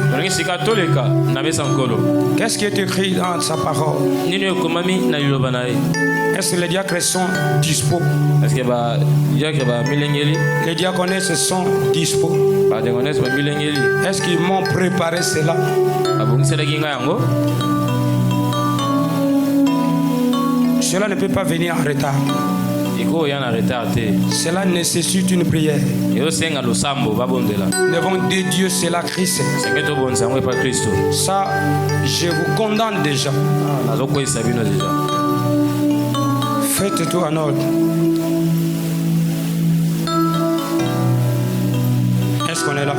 S1: Qu'est-ce qui est écrit dans sa parole? Est-ce que les diacres sont dispo? Les diaconés sont dispo? Est-ce qu'ils m'ont préparé cela? Cela ne peut pas venir en retard. Cela nécessite une prière. Devant Dieu, c'est la Christ. Ça, je vous condamne déjà. Faites tout en ordre. Est-ce qu'on est là?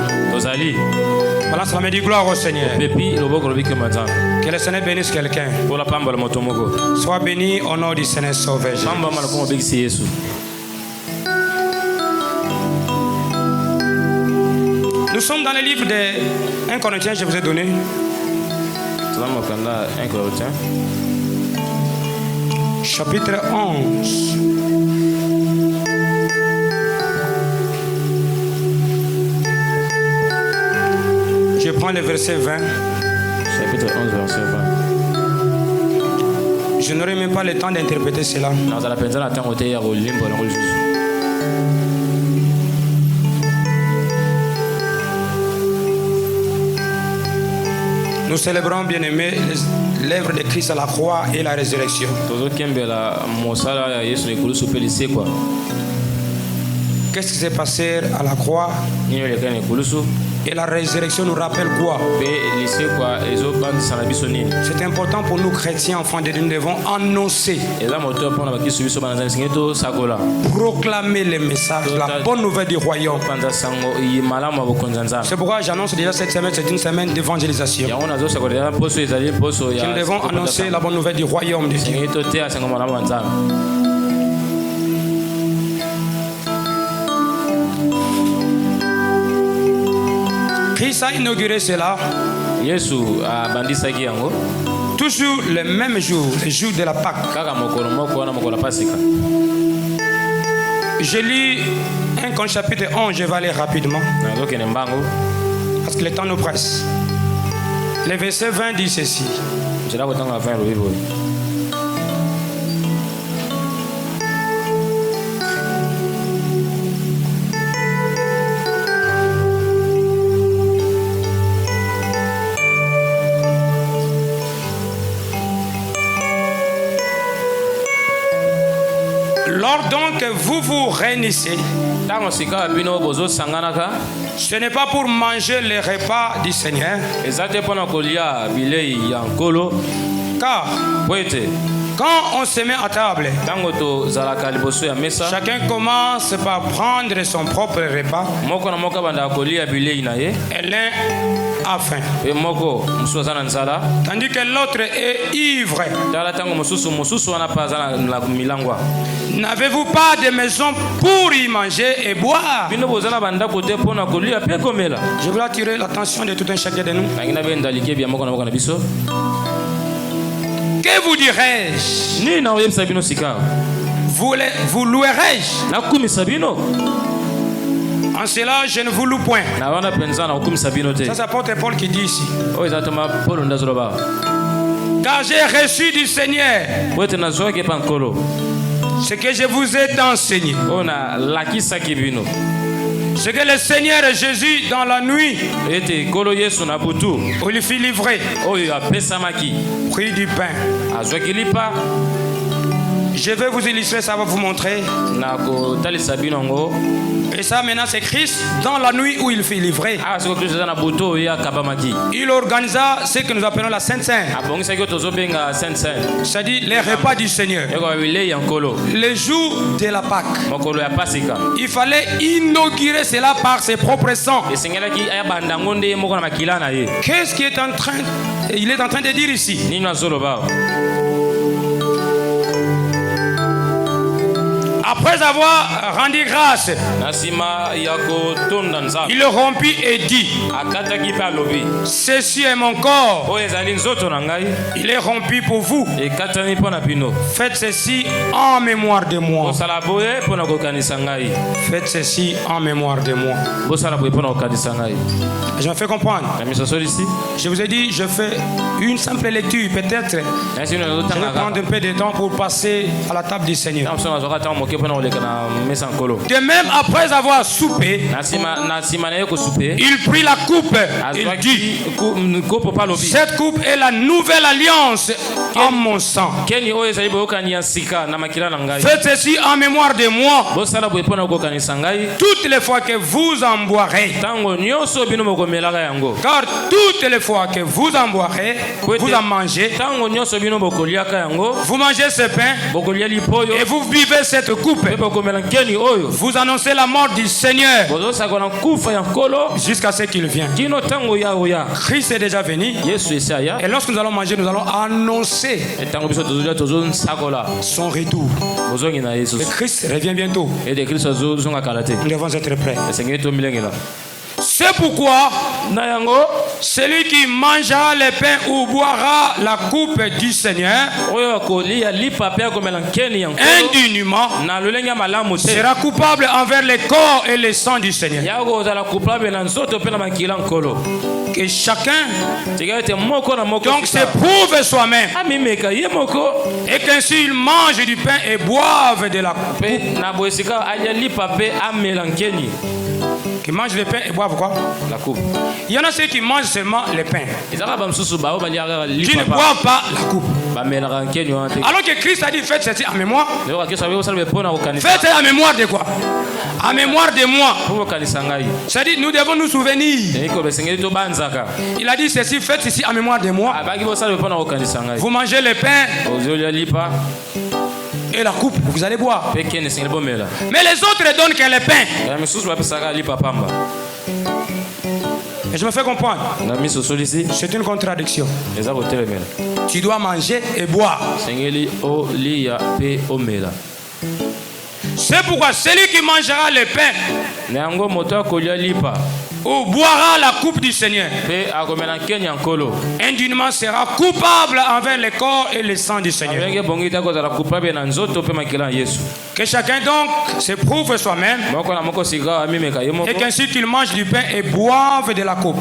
S1: Balance la main, dit gloire au Seigneur. Que le Seigneur bénisse quelqu'un. Sois béni au nom du Seigneur Sauveur. Nous sommes dans le livre de 1 Corinthiens, je vous ai donné. Chapitre 11. Je prends le verset 20.
S3: Chapitre 11, verset 20.
S1: Je n'aurai même pas le temps d'interpréter cela. Nous célébrons, bien-aimés, l'œuvre de Christ à la croix et la résurrection. Qu'est-ce qui s'est passé à la croix? Et la résurrection nous rappelle quoi? C'est important pour nous chrétiens, enfants de Dieu, nous devons annoncer, proclamer le message, la bonne nouvelle du royaume. C'est pourquoi j'annonce déjà cette semaine, c'est une semaine d'évangélisation. Nous devons annoncer la bonne nouvelle du royaume de Dieu. Christ a inauguré cela. Toujours le même jour, le jour de la Pâque. Je lis 1 Corinthiens chapitre 11, je vais aller rapidement. Parce que le temps nous presse. Le verset 20 dit ceci. Lors donc vous vous réunissez, ce n'est pas pour manger les repas du Seigneur. Car quand on se met à table, chacun commence par prendre son propre repas et l'un a faim, tandis que l'autre est ivre. N'avez-vous pas de maison pour y manger et boire? Je veux attirer l'attention de tout un chacun de nous. Que vous dirais-je? Vous louerai-je? En cela, je ne vous loue point. Ça, c'est l'apôtre Paul qui dit ici. Car j'ai reçu du Seigneur ce que je vous ai enseigné. Ce que le Seigneur Jésus dans la nuit, où il fut livré, prit du pain. Je vais vous illustrer, ça va vous montrer. Et ça maintenant c'est Christ dans la nuit où il fut livré. Il organisa ce que nous appelons la Sainte Seine. C'est-à-dire les repas du Seigneur. Le jour de la Pâque. Il fallait inaugurer cela par ses propres sangs. Qu'est-ce qu'il est en train de dire ici? Après avoir rendu grâce, il le rompit et dit: ceci est mon corps. Il est rompu pour vous. Faites ceci en mémoire de moi. Faites ceci en mémoire de moi. Je me fais comprendre. Je vous ai dit, je fais une simple lecture. Peut-être je vais prendre un peu de temps pour passer à la table du Seigneur. De même, après avoir soupé, il prit la coupe. Il dit: cette coupe est la nouvelle alliance en mon sang. Faites ceci en mémoire de moi. Toutes les fois que vous en boirez. Car toutes les fois que vous en boirez, vous en mangez, vous mangez ce pain et vous buvez cette coupe, vous annoncez la mort du Seigneur jusqu'à ce qu'il vienne. Christ est déjà venu. Et lorsque nous allons manger, nous allons annoncer son retour. Et Christ revient bientôt. Nous devons être prêts. C'est pourquoi celui qui mangera le pain ou boira la coupe du Seigneur indûment sera coupable envers le corps et le sang du Seigneur. Que chacun donc se prouve soi-même et qu'ainsi il mange du pain et boive de la coupe. Qui mangent le pain et boivent quoi? La coupe. Il y en a ceux qui mangent seulement le pain, qui ne boivent pas la coupe. Alors que Christ a dit: faites ceci en mémoire. Faites ceci en mémoire de quoi? En mémoire de moi. C'est-à-dire nous devons nous souvenir. Il a dit ceci: faites ceci en mémoire de moi. Vous mangez le pain et la coupe, vous allez boire. Mais les autres donnent que le pain. Et je me fais comprendre. C'est une contradiction. Tu dois manger et boire. C'est pourquoi celui qui mangera le pain ou boira la coupe du Seigneur indûment sera coupable envers le corps et le sang du Seigneur. Que chacun donc se prouve soi-même et qu'ainsi qu'il mange du pain et boive de la coupe.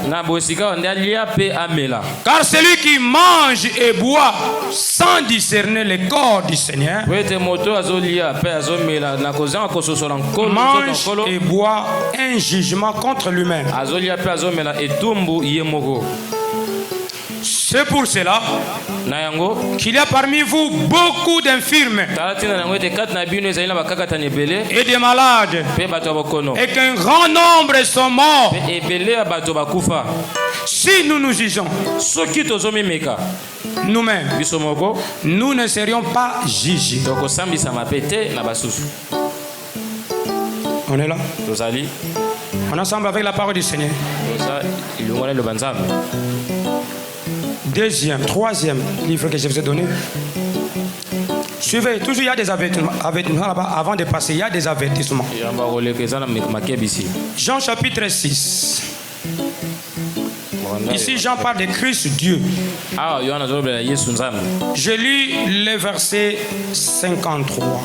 S1: Car celui qui mange et boit sans discerner le corps du Seigneur mange et boit un jugement contre lui-même. Ce C'est pour cela qu'il y a parmi vous beaucoup d'infirmes et des malades, et qu'un grand nombre sont morts. Si nous nous jugeons nous-mêmes, nous ne serions pas jugés. On est là. On est ensemble avec la parole du Seigneur. Deuxième, troisième livre que je vous ai donné. Suivez, toujours il y a des avertissements là-bas. Avant de passer, il y a des avertissements. Jean chapitre 6. Ici, Jean parle de Christ Dieu. Je lis le verset 53.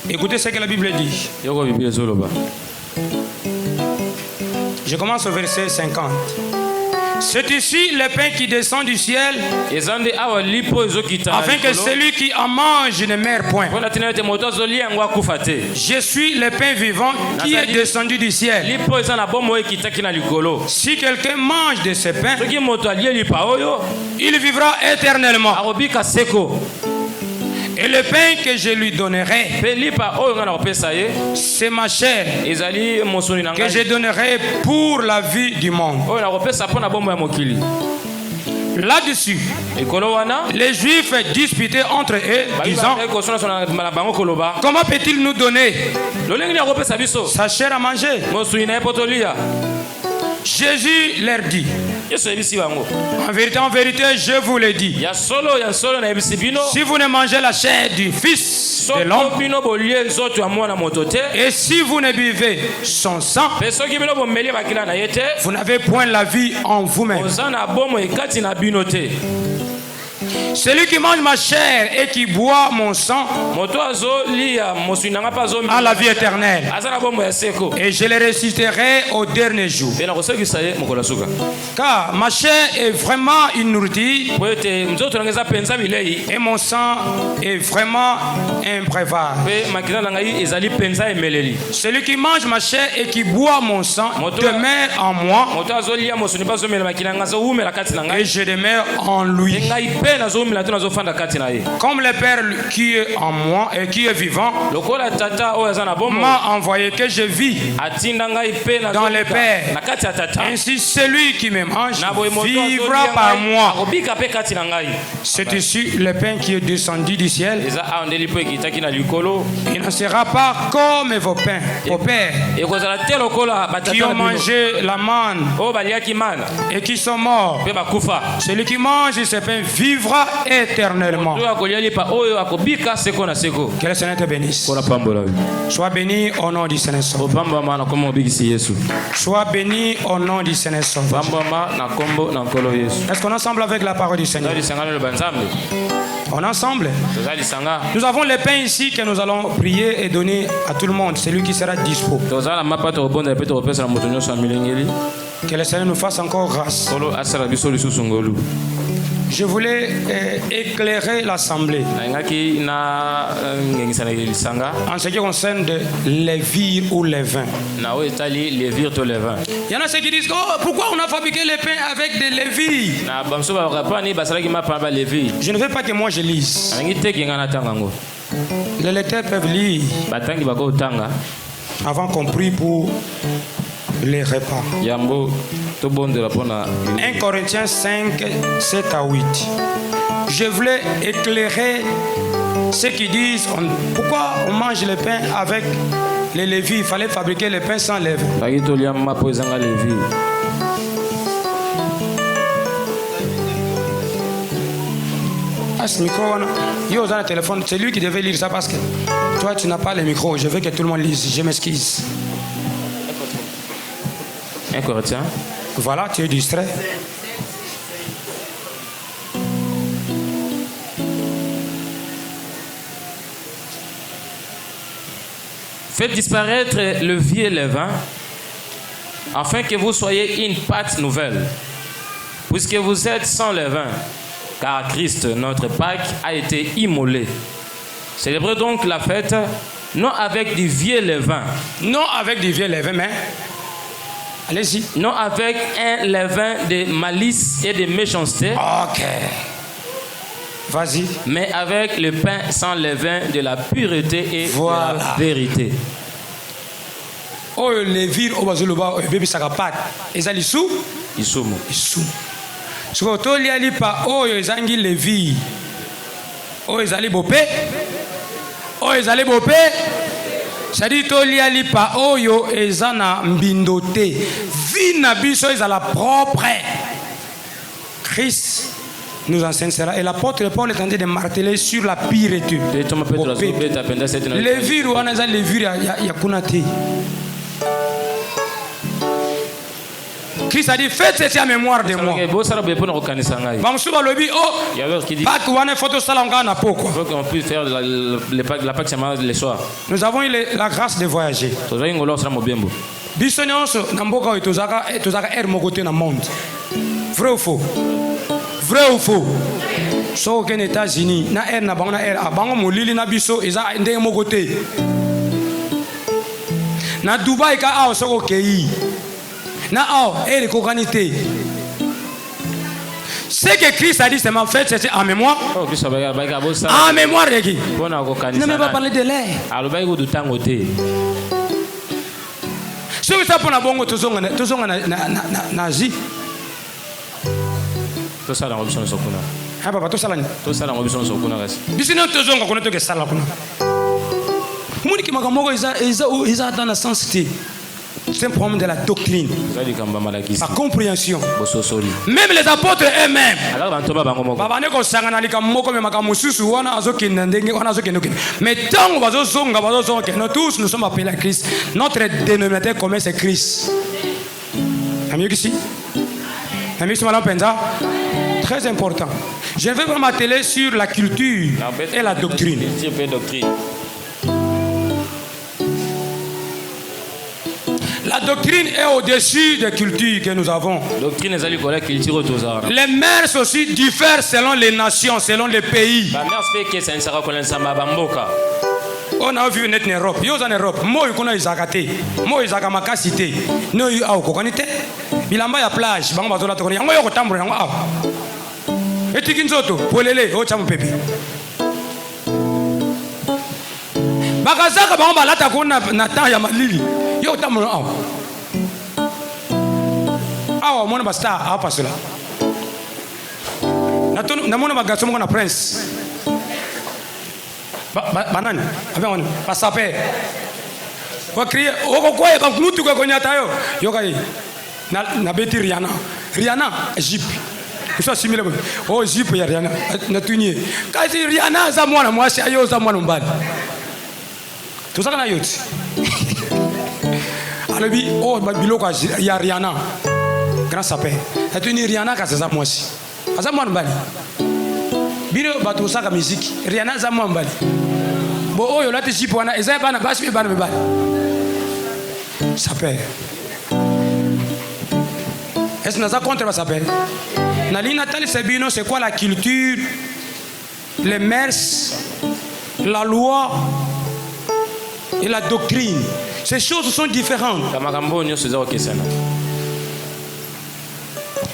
S1: Écoutez ce que la Bible dit. Je commence au verset 50. C'est ici le pain qui descend du ciel, afin que celui qui en mange ne meure point. Je suis le pain vivant qui est descendu du ciel. Si quelqu'un mange de ce pain, il vivra éternellement. Et le pain que je lui donnerai, c'est ma chair que je donnerai pour la vie du monde. Là-dessus, les Juifs disputaient entre eux, disant: comment peut-il nous donner sa chair à manger? Jésus leur dit: en vérité, je vous le dis, si vous ne mangez la chair du Fils de l'homme, et si vous ne buvez son sang, vous n'avez point la vie en vous-même. Celui qui mange ma chair et qui boit mon sang a la vie éternelle, et je le ressusciterai au dernier jour. Car ma chair est vraiment une nourriture et mon sang est vraiment un breuvage. Celui qui mange ma chair et qui boit mon sang demeure en moi, et je demeure en lui. Comme le Père qui est en moi et qui est vivant m'a envoyé, que je vis dans le Père, ainsi celui qui me mange vivra par moi. C'est ici le pain qui est descendu du ciel. Il ne sera pas comme vos pains, vos pères, qui ont mangé la manne et qui sont morts. Celui qui mange ce pain vivra éternellement. Que le Seigneur te bénisse. Sois béni au nom du Seigneur. Sois béni au nom du Seigneur. Est-ce qu'on est ensemble avec la parole du Seigneur? On est ensemble. Nous avons les pains ici que nous allons prier et donner à tout le monde, celui qui sera dispo. Que le Seigneur nous fasse encore grâce. Je voulais éclairer l'assemblée en ce qui concerne de lévir ou les vins. Il y en a ceux qui disent: oh, pourquoi on a fabriqué les pains avec des lévires? Je ne veux pas que moi je lise. Les lecteurs peuvent lire avant qu'on prie pour les repas. 1 Corinthiens 5, 7 à 8. Je voulais éclairer ceux qui disent: pourquoi on mange le pain avec les lévires? Il fallait fabriquer le pain sans lèvres. Ah, ce micro, yo, dans le téléphone, c'est lui qui devait lire ça parce que toi, tu n'as pas le micro. Je veux que tout le monde lise. Je m'excuse.
S3: 1 Corinthiens.
S1: Voilà, tu es distrait.
S3: Faites disparaître le vieux et le vin, afin que vous soyez une pâte nouvelle, puisque vous êtes sans levain, car Christ, notre Pâque, a été immolé. Célébrez donc la fête Non avec du vieux levain.
S1: Non avec du vieux levain, mais allez-y.
S3: Non avec un levain de malice et de méchanceté.
S1: Ok. Vas-y.
S3: Mais avec le pain sans levain de la pureté et
S1: voilà.
S3: De la vérité.
S1: Oh, les villes, oh, bazoloba, bébé sakapat. Ezali sou?
S3: Isumu.
S1: Isumu. Ce que tu lis ali pa, oh, ezangi les villes. Oh, ezali bopé. Oh, ezali bopé. C'est-à-dire to lis ali pa, oh, yo ezana mbindote. Vie na biso ezala propre. Christ nous enseigne cela. Et l'apôtre Paul est en train de marteler sur la pureté. Les villes, on a les villes, il y a kunati. Christ a dit, faites ceci en mémoire de moi. Nous avons eu la grâce de voyager. Vrai ou faux? Vrai ou faux? So aux États-Unis, na air na bango na air, bango molili na biso eza ndenge moko te. Na Dubai ka ao soko kei. Na ao air kokanité. Ce que Christ a dit, c'est ma fête, c'est en mémoire. En mémoire de qui? Ne me pas parler de l'air. Si vous savez pour la bongo, tous on nazi.
S3: Tout ça dans l'option de Sokuna.
S1: Ah papa, tout ça là.
S3: Tout ça dans l'option de Sokuna.
S1: Bisino tous on connaît que ça là. Moni qui m'a ils dans la sensité. C'est un problème de la doctrine. La compréhension. Même les apôtres eux-mêmes. Mais tant que nous tous nous sommes appelés à Christ, notre dénominateur commun c'est Christ. Très important. Je vais vous m'atteler sur la culture et la doctrine. La doctrine est au-dessus des cultures que nous avons. Les mœurs aussi diffèrent selon les nations, selon les pays. On a vu net en Europe. Yo en Europe. Moi je connais Isakate. Moi Isaka makasité. No yo au kokonite. Bilamba ya plage. Bango bazola to konya. Ngoyo ko tambura ngo aw. Etiki nzoto. Polele o chamu pepe. Bakazaka bango balata ko na temps ya malili. Yo tambura aw. Aw mona basta aw pasula. Na mona bagaso mo na prince. Banani avec on pas saper on crier on quoi quand nous tout konyata yo yo kai na beti Rihanna Jeep ça simile oh Jeep ya Rihanna na tunye kasi Rihanna za mwana mwasi ayo za mwana mbali tout ça kana yoti alobi oh biloko ya Rihanna grand saper na tunye Rihanna kasi za mwasi za mwana mbali bino bato saka musique Rihanna za mwana mbali bo oyo lati Jeep wana eza bana bashi bana bana saper est-ce que nous avons contre saper na lina tali sebino c'est quoi la culture les mœurs la loi et la doctrine ces choses sont différentes.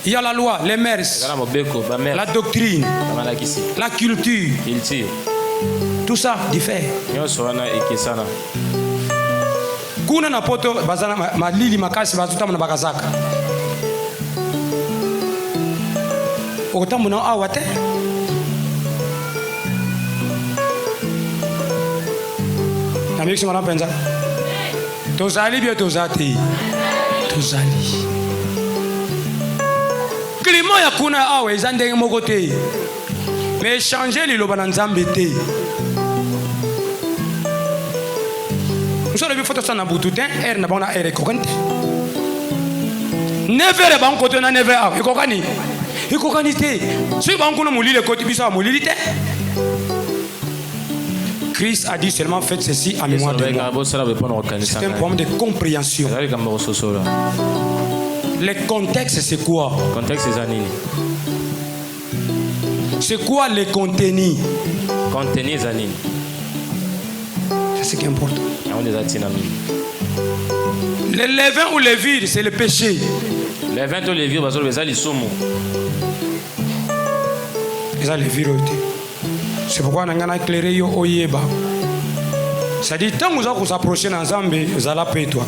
S1: Il y a la loi, les mœurs, la doctrine, la culture. Tout ça diffère. Kuna na poto bazana malili makasi bazuta na bakazaka. Otambo na awate. Na mixi mwana penza. Tozali bien tozati. Tozali. Climat ya kuna awe ezandenge moko te. Mais changer liloba na nzambe te. Nous avons fait ça na boututin, er na bana er kokante. Never ba nkoto na never a. Ikokani. Ikokani te. Si ba nkono mulile koti bisa mulili te. Christ a dit seulement faites ceci en mémoire de moi. C'est un problème de compréhension. Le contexte c'est quoi? C'est quoi le contenu?
S3: Contenu zanini.
S1: C'est ce qui est important. Le levain ou le vide, c'est le péché.
S3: Levain ou le vide,
S1: c'est pourquoi on a éclairé yo oyeba. Ça dit tant vous vous approchez dans Zambé, vous allez payer toi.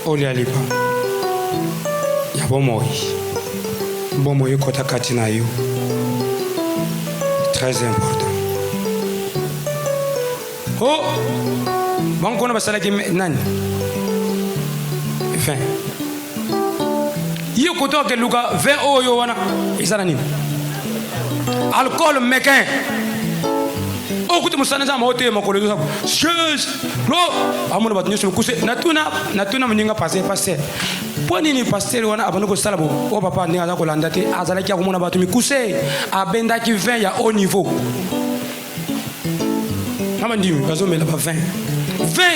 S1: Oli alipa. Ya bomoyi. Bomoyi kota katina yo. Très important. Oh, bon qu'on a passé la game nani. Enfin. Yo koto ke luka 20 yo wana isana nini. Alcool mécan. Oh, écoute, je suis en train de me faire des choses. Non, je suis en train de me faire passer. Pour ni pasteur wana abano ko sala bo o papa ni aza ko landa te azala ki akomona batu mikuse abenda ki 20 ya haut niveau. Mama ndimi bazo mela ba 20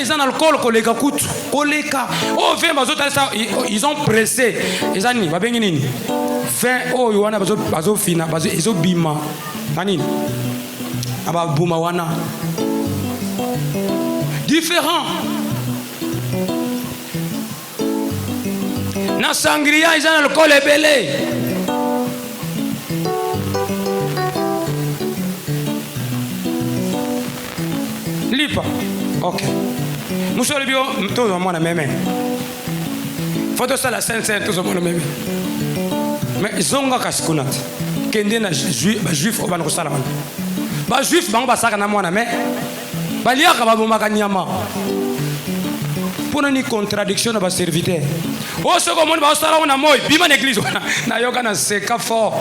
S1: ils ont alcool koleka kutu koleka oh 20 bazo talisa ils ont pressé ils ani ba bengi nini 20 oh wana bazo fina bazo izo bima nani aba buma wana différent. Na sangria ils ont alcool ebele. Lipa. OK. Monsieur le bio tout le monde même. Photo ça la scène tout le monde même. Mais zonga kaskunat. Kende na juif obana ko sala. Ba juif bango basaka na mwana mais baliaka babomaka nyama. Pour une contradiction de serviteur. Oh, ce que va faire on a moi, bima l'église, na yoga na seka fort.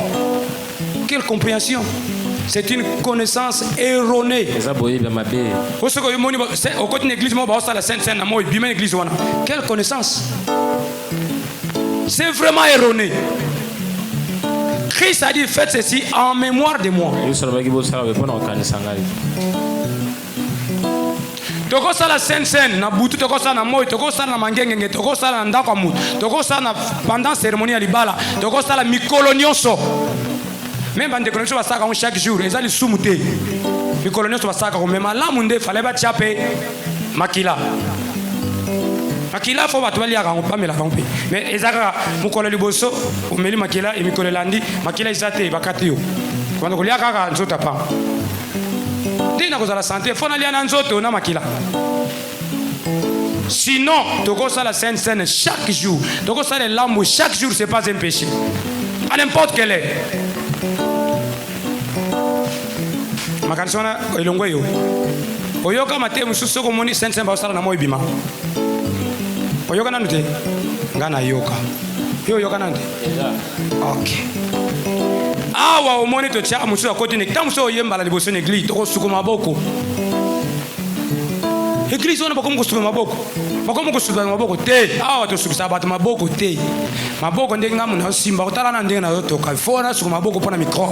S1: Quelle compréhension? C'est une connaissance erronée. Oh, ce que moni au côté de l'église, moi va faire la sainte na moi, bima l'église wana. Quelle connaissance? C'est vraiment erroné. Christ a dit faites ceci en mémoire de moi. Toko sala sen na butu toko sala na moi toko sala na mangengenge toko sala na ndako mutu toko sala na pendant cérémonie ya libala toko sala mikolo nyonso même bande connexion basaka chaque jour ezali sumuté mikolo nyonso basaka ko mema la munde fallait ba chape makila faut batu bali aka pa mela kampe mais ezaka mukolo liboso o meli makila e mikolo landi makila izate bakati yo quand ko liaka ka nzota pa dina ko la santé faut na liana nzoto na makila sinon toko sala sainte scène chaque jour toko sala lambo chaque jour c'est pas un péché à n'importe quel est makansona elongwe yo oyoka mate mususu ko moni sainte scène ba sala na moyo bima oyoka nanu te ngana yoka yo yoka nanu OK. Awa omoni to tia musu akoti ne tamuso oyemba la liboso na église to sukuma boko église on ba comme ko sukuma maboko ba comme ko sukuma maboko te awa to sukisa ba maboko te maboko ndenge ngamu na simba otala na ndenge na to ka fona sukuma maboko pona micro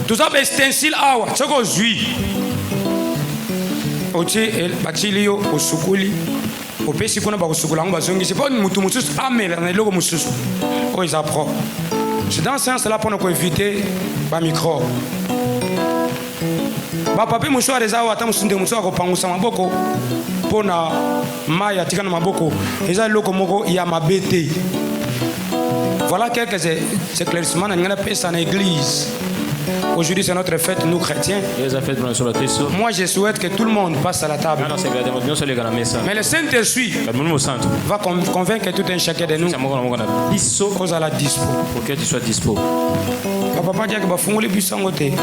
S1: tout ça be stencil awa tsoko zui oti el batilio osukuli opesi kona ba kusukula ngo bazongi c'est pas mutu mususu amela na loko mususu o isa pro. C'est dans ce sens-là pour nous éviter le micro. Papa musho areza wata musunde muso akopangusa maboko pona maya tikana maboko eza loko moko ya mabete. Voilà quelques éclaircissements dans la paix en église. Aujourd'hui c'est notre fête nous chrétiens. Moi je souhaite que tout le monde passe à la table. Mais le Saint-Esprit va convaincre tout un chacun de nous. Cause à la dispo.
S3: Pour que tu sois dispo.
S1: Papa dit que va fondre les buissons côté.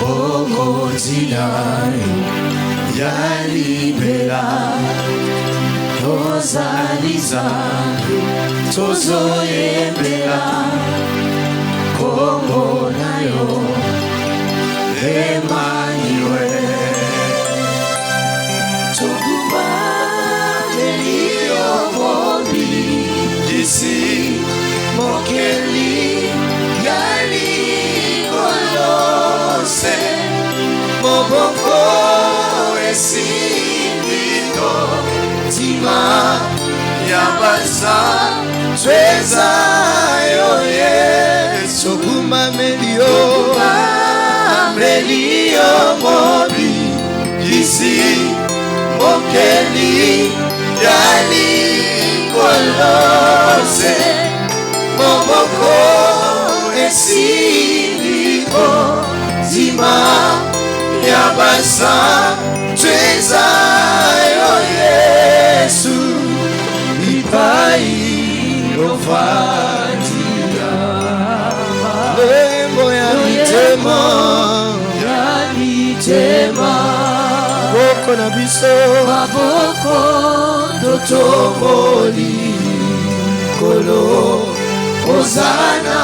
S4: Mokozinayo Yalibela Tozaliza Tozoyembela Komonayo Emmanuel Toguma Elio Mobi D'ici Mokeli Yali Kolose Moboko Esimito Tima Yabasa Tweza Yoye Soguma Melio Melio Mobi D'ici Mokeli Yali Kolose Moboko Esimito Tima Yabasa Tweza Yesu Ipai Ofatia Lembo ya mitema Boko na biso Maboko Totomoli Kolo Ozana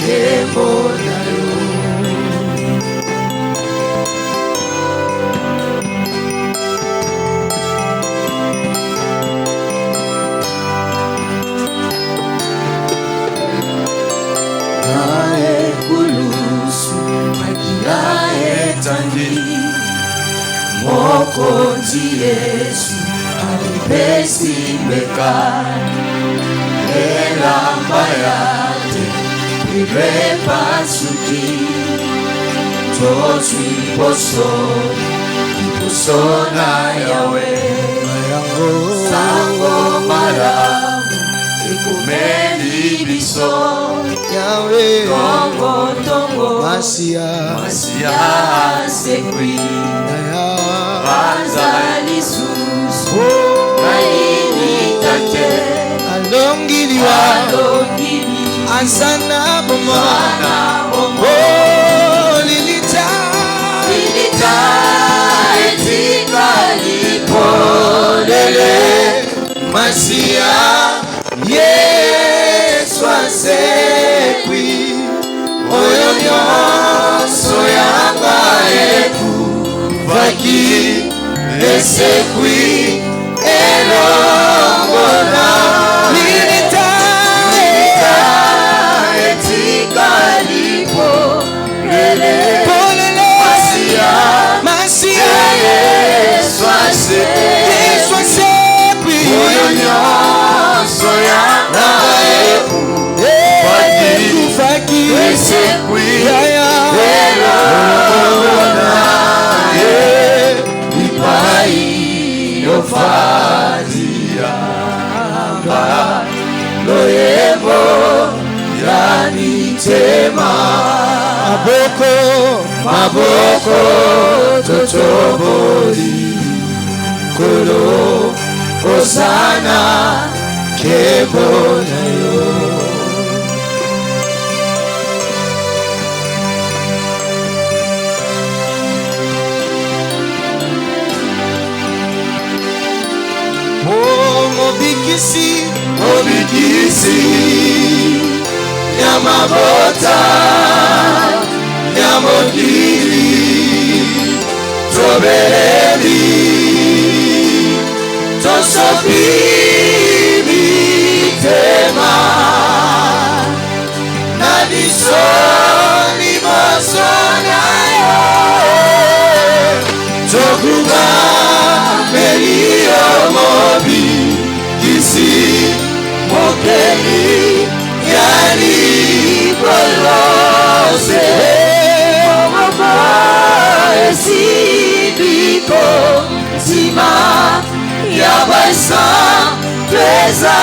S4: Kembo nayo Mokonzi Yesu alipesi beka elamba yate ibepa suki toswi poso na yawe sango malamu ikumeli biso yawe tongo masia sekwi Bazali susu Kaini tate Alongiliwa Ansana bomo Lilita Etika lipolele Masia Yesu asekwi Oyo nyonso yanga eku Vaki esekwi elongona Lilita etika lipo lele Masia Yesu asekwi Oyo nyonso yanga eku Vaki esekwi elongona Yofadia Loyebo Yanitema Maboko Totoboli Kolo Osana Kebo Nayo Obikisi Yamabota Yamogiri Tobeli Tosofi Bitema Nadisoni Masona Tokuba Melio Mobi Kisi Mokeli Yali Kolose Mama Esibiko Zima Yabasa Tweza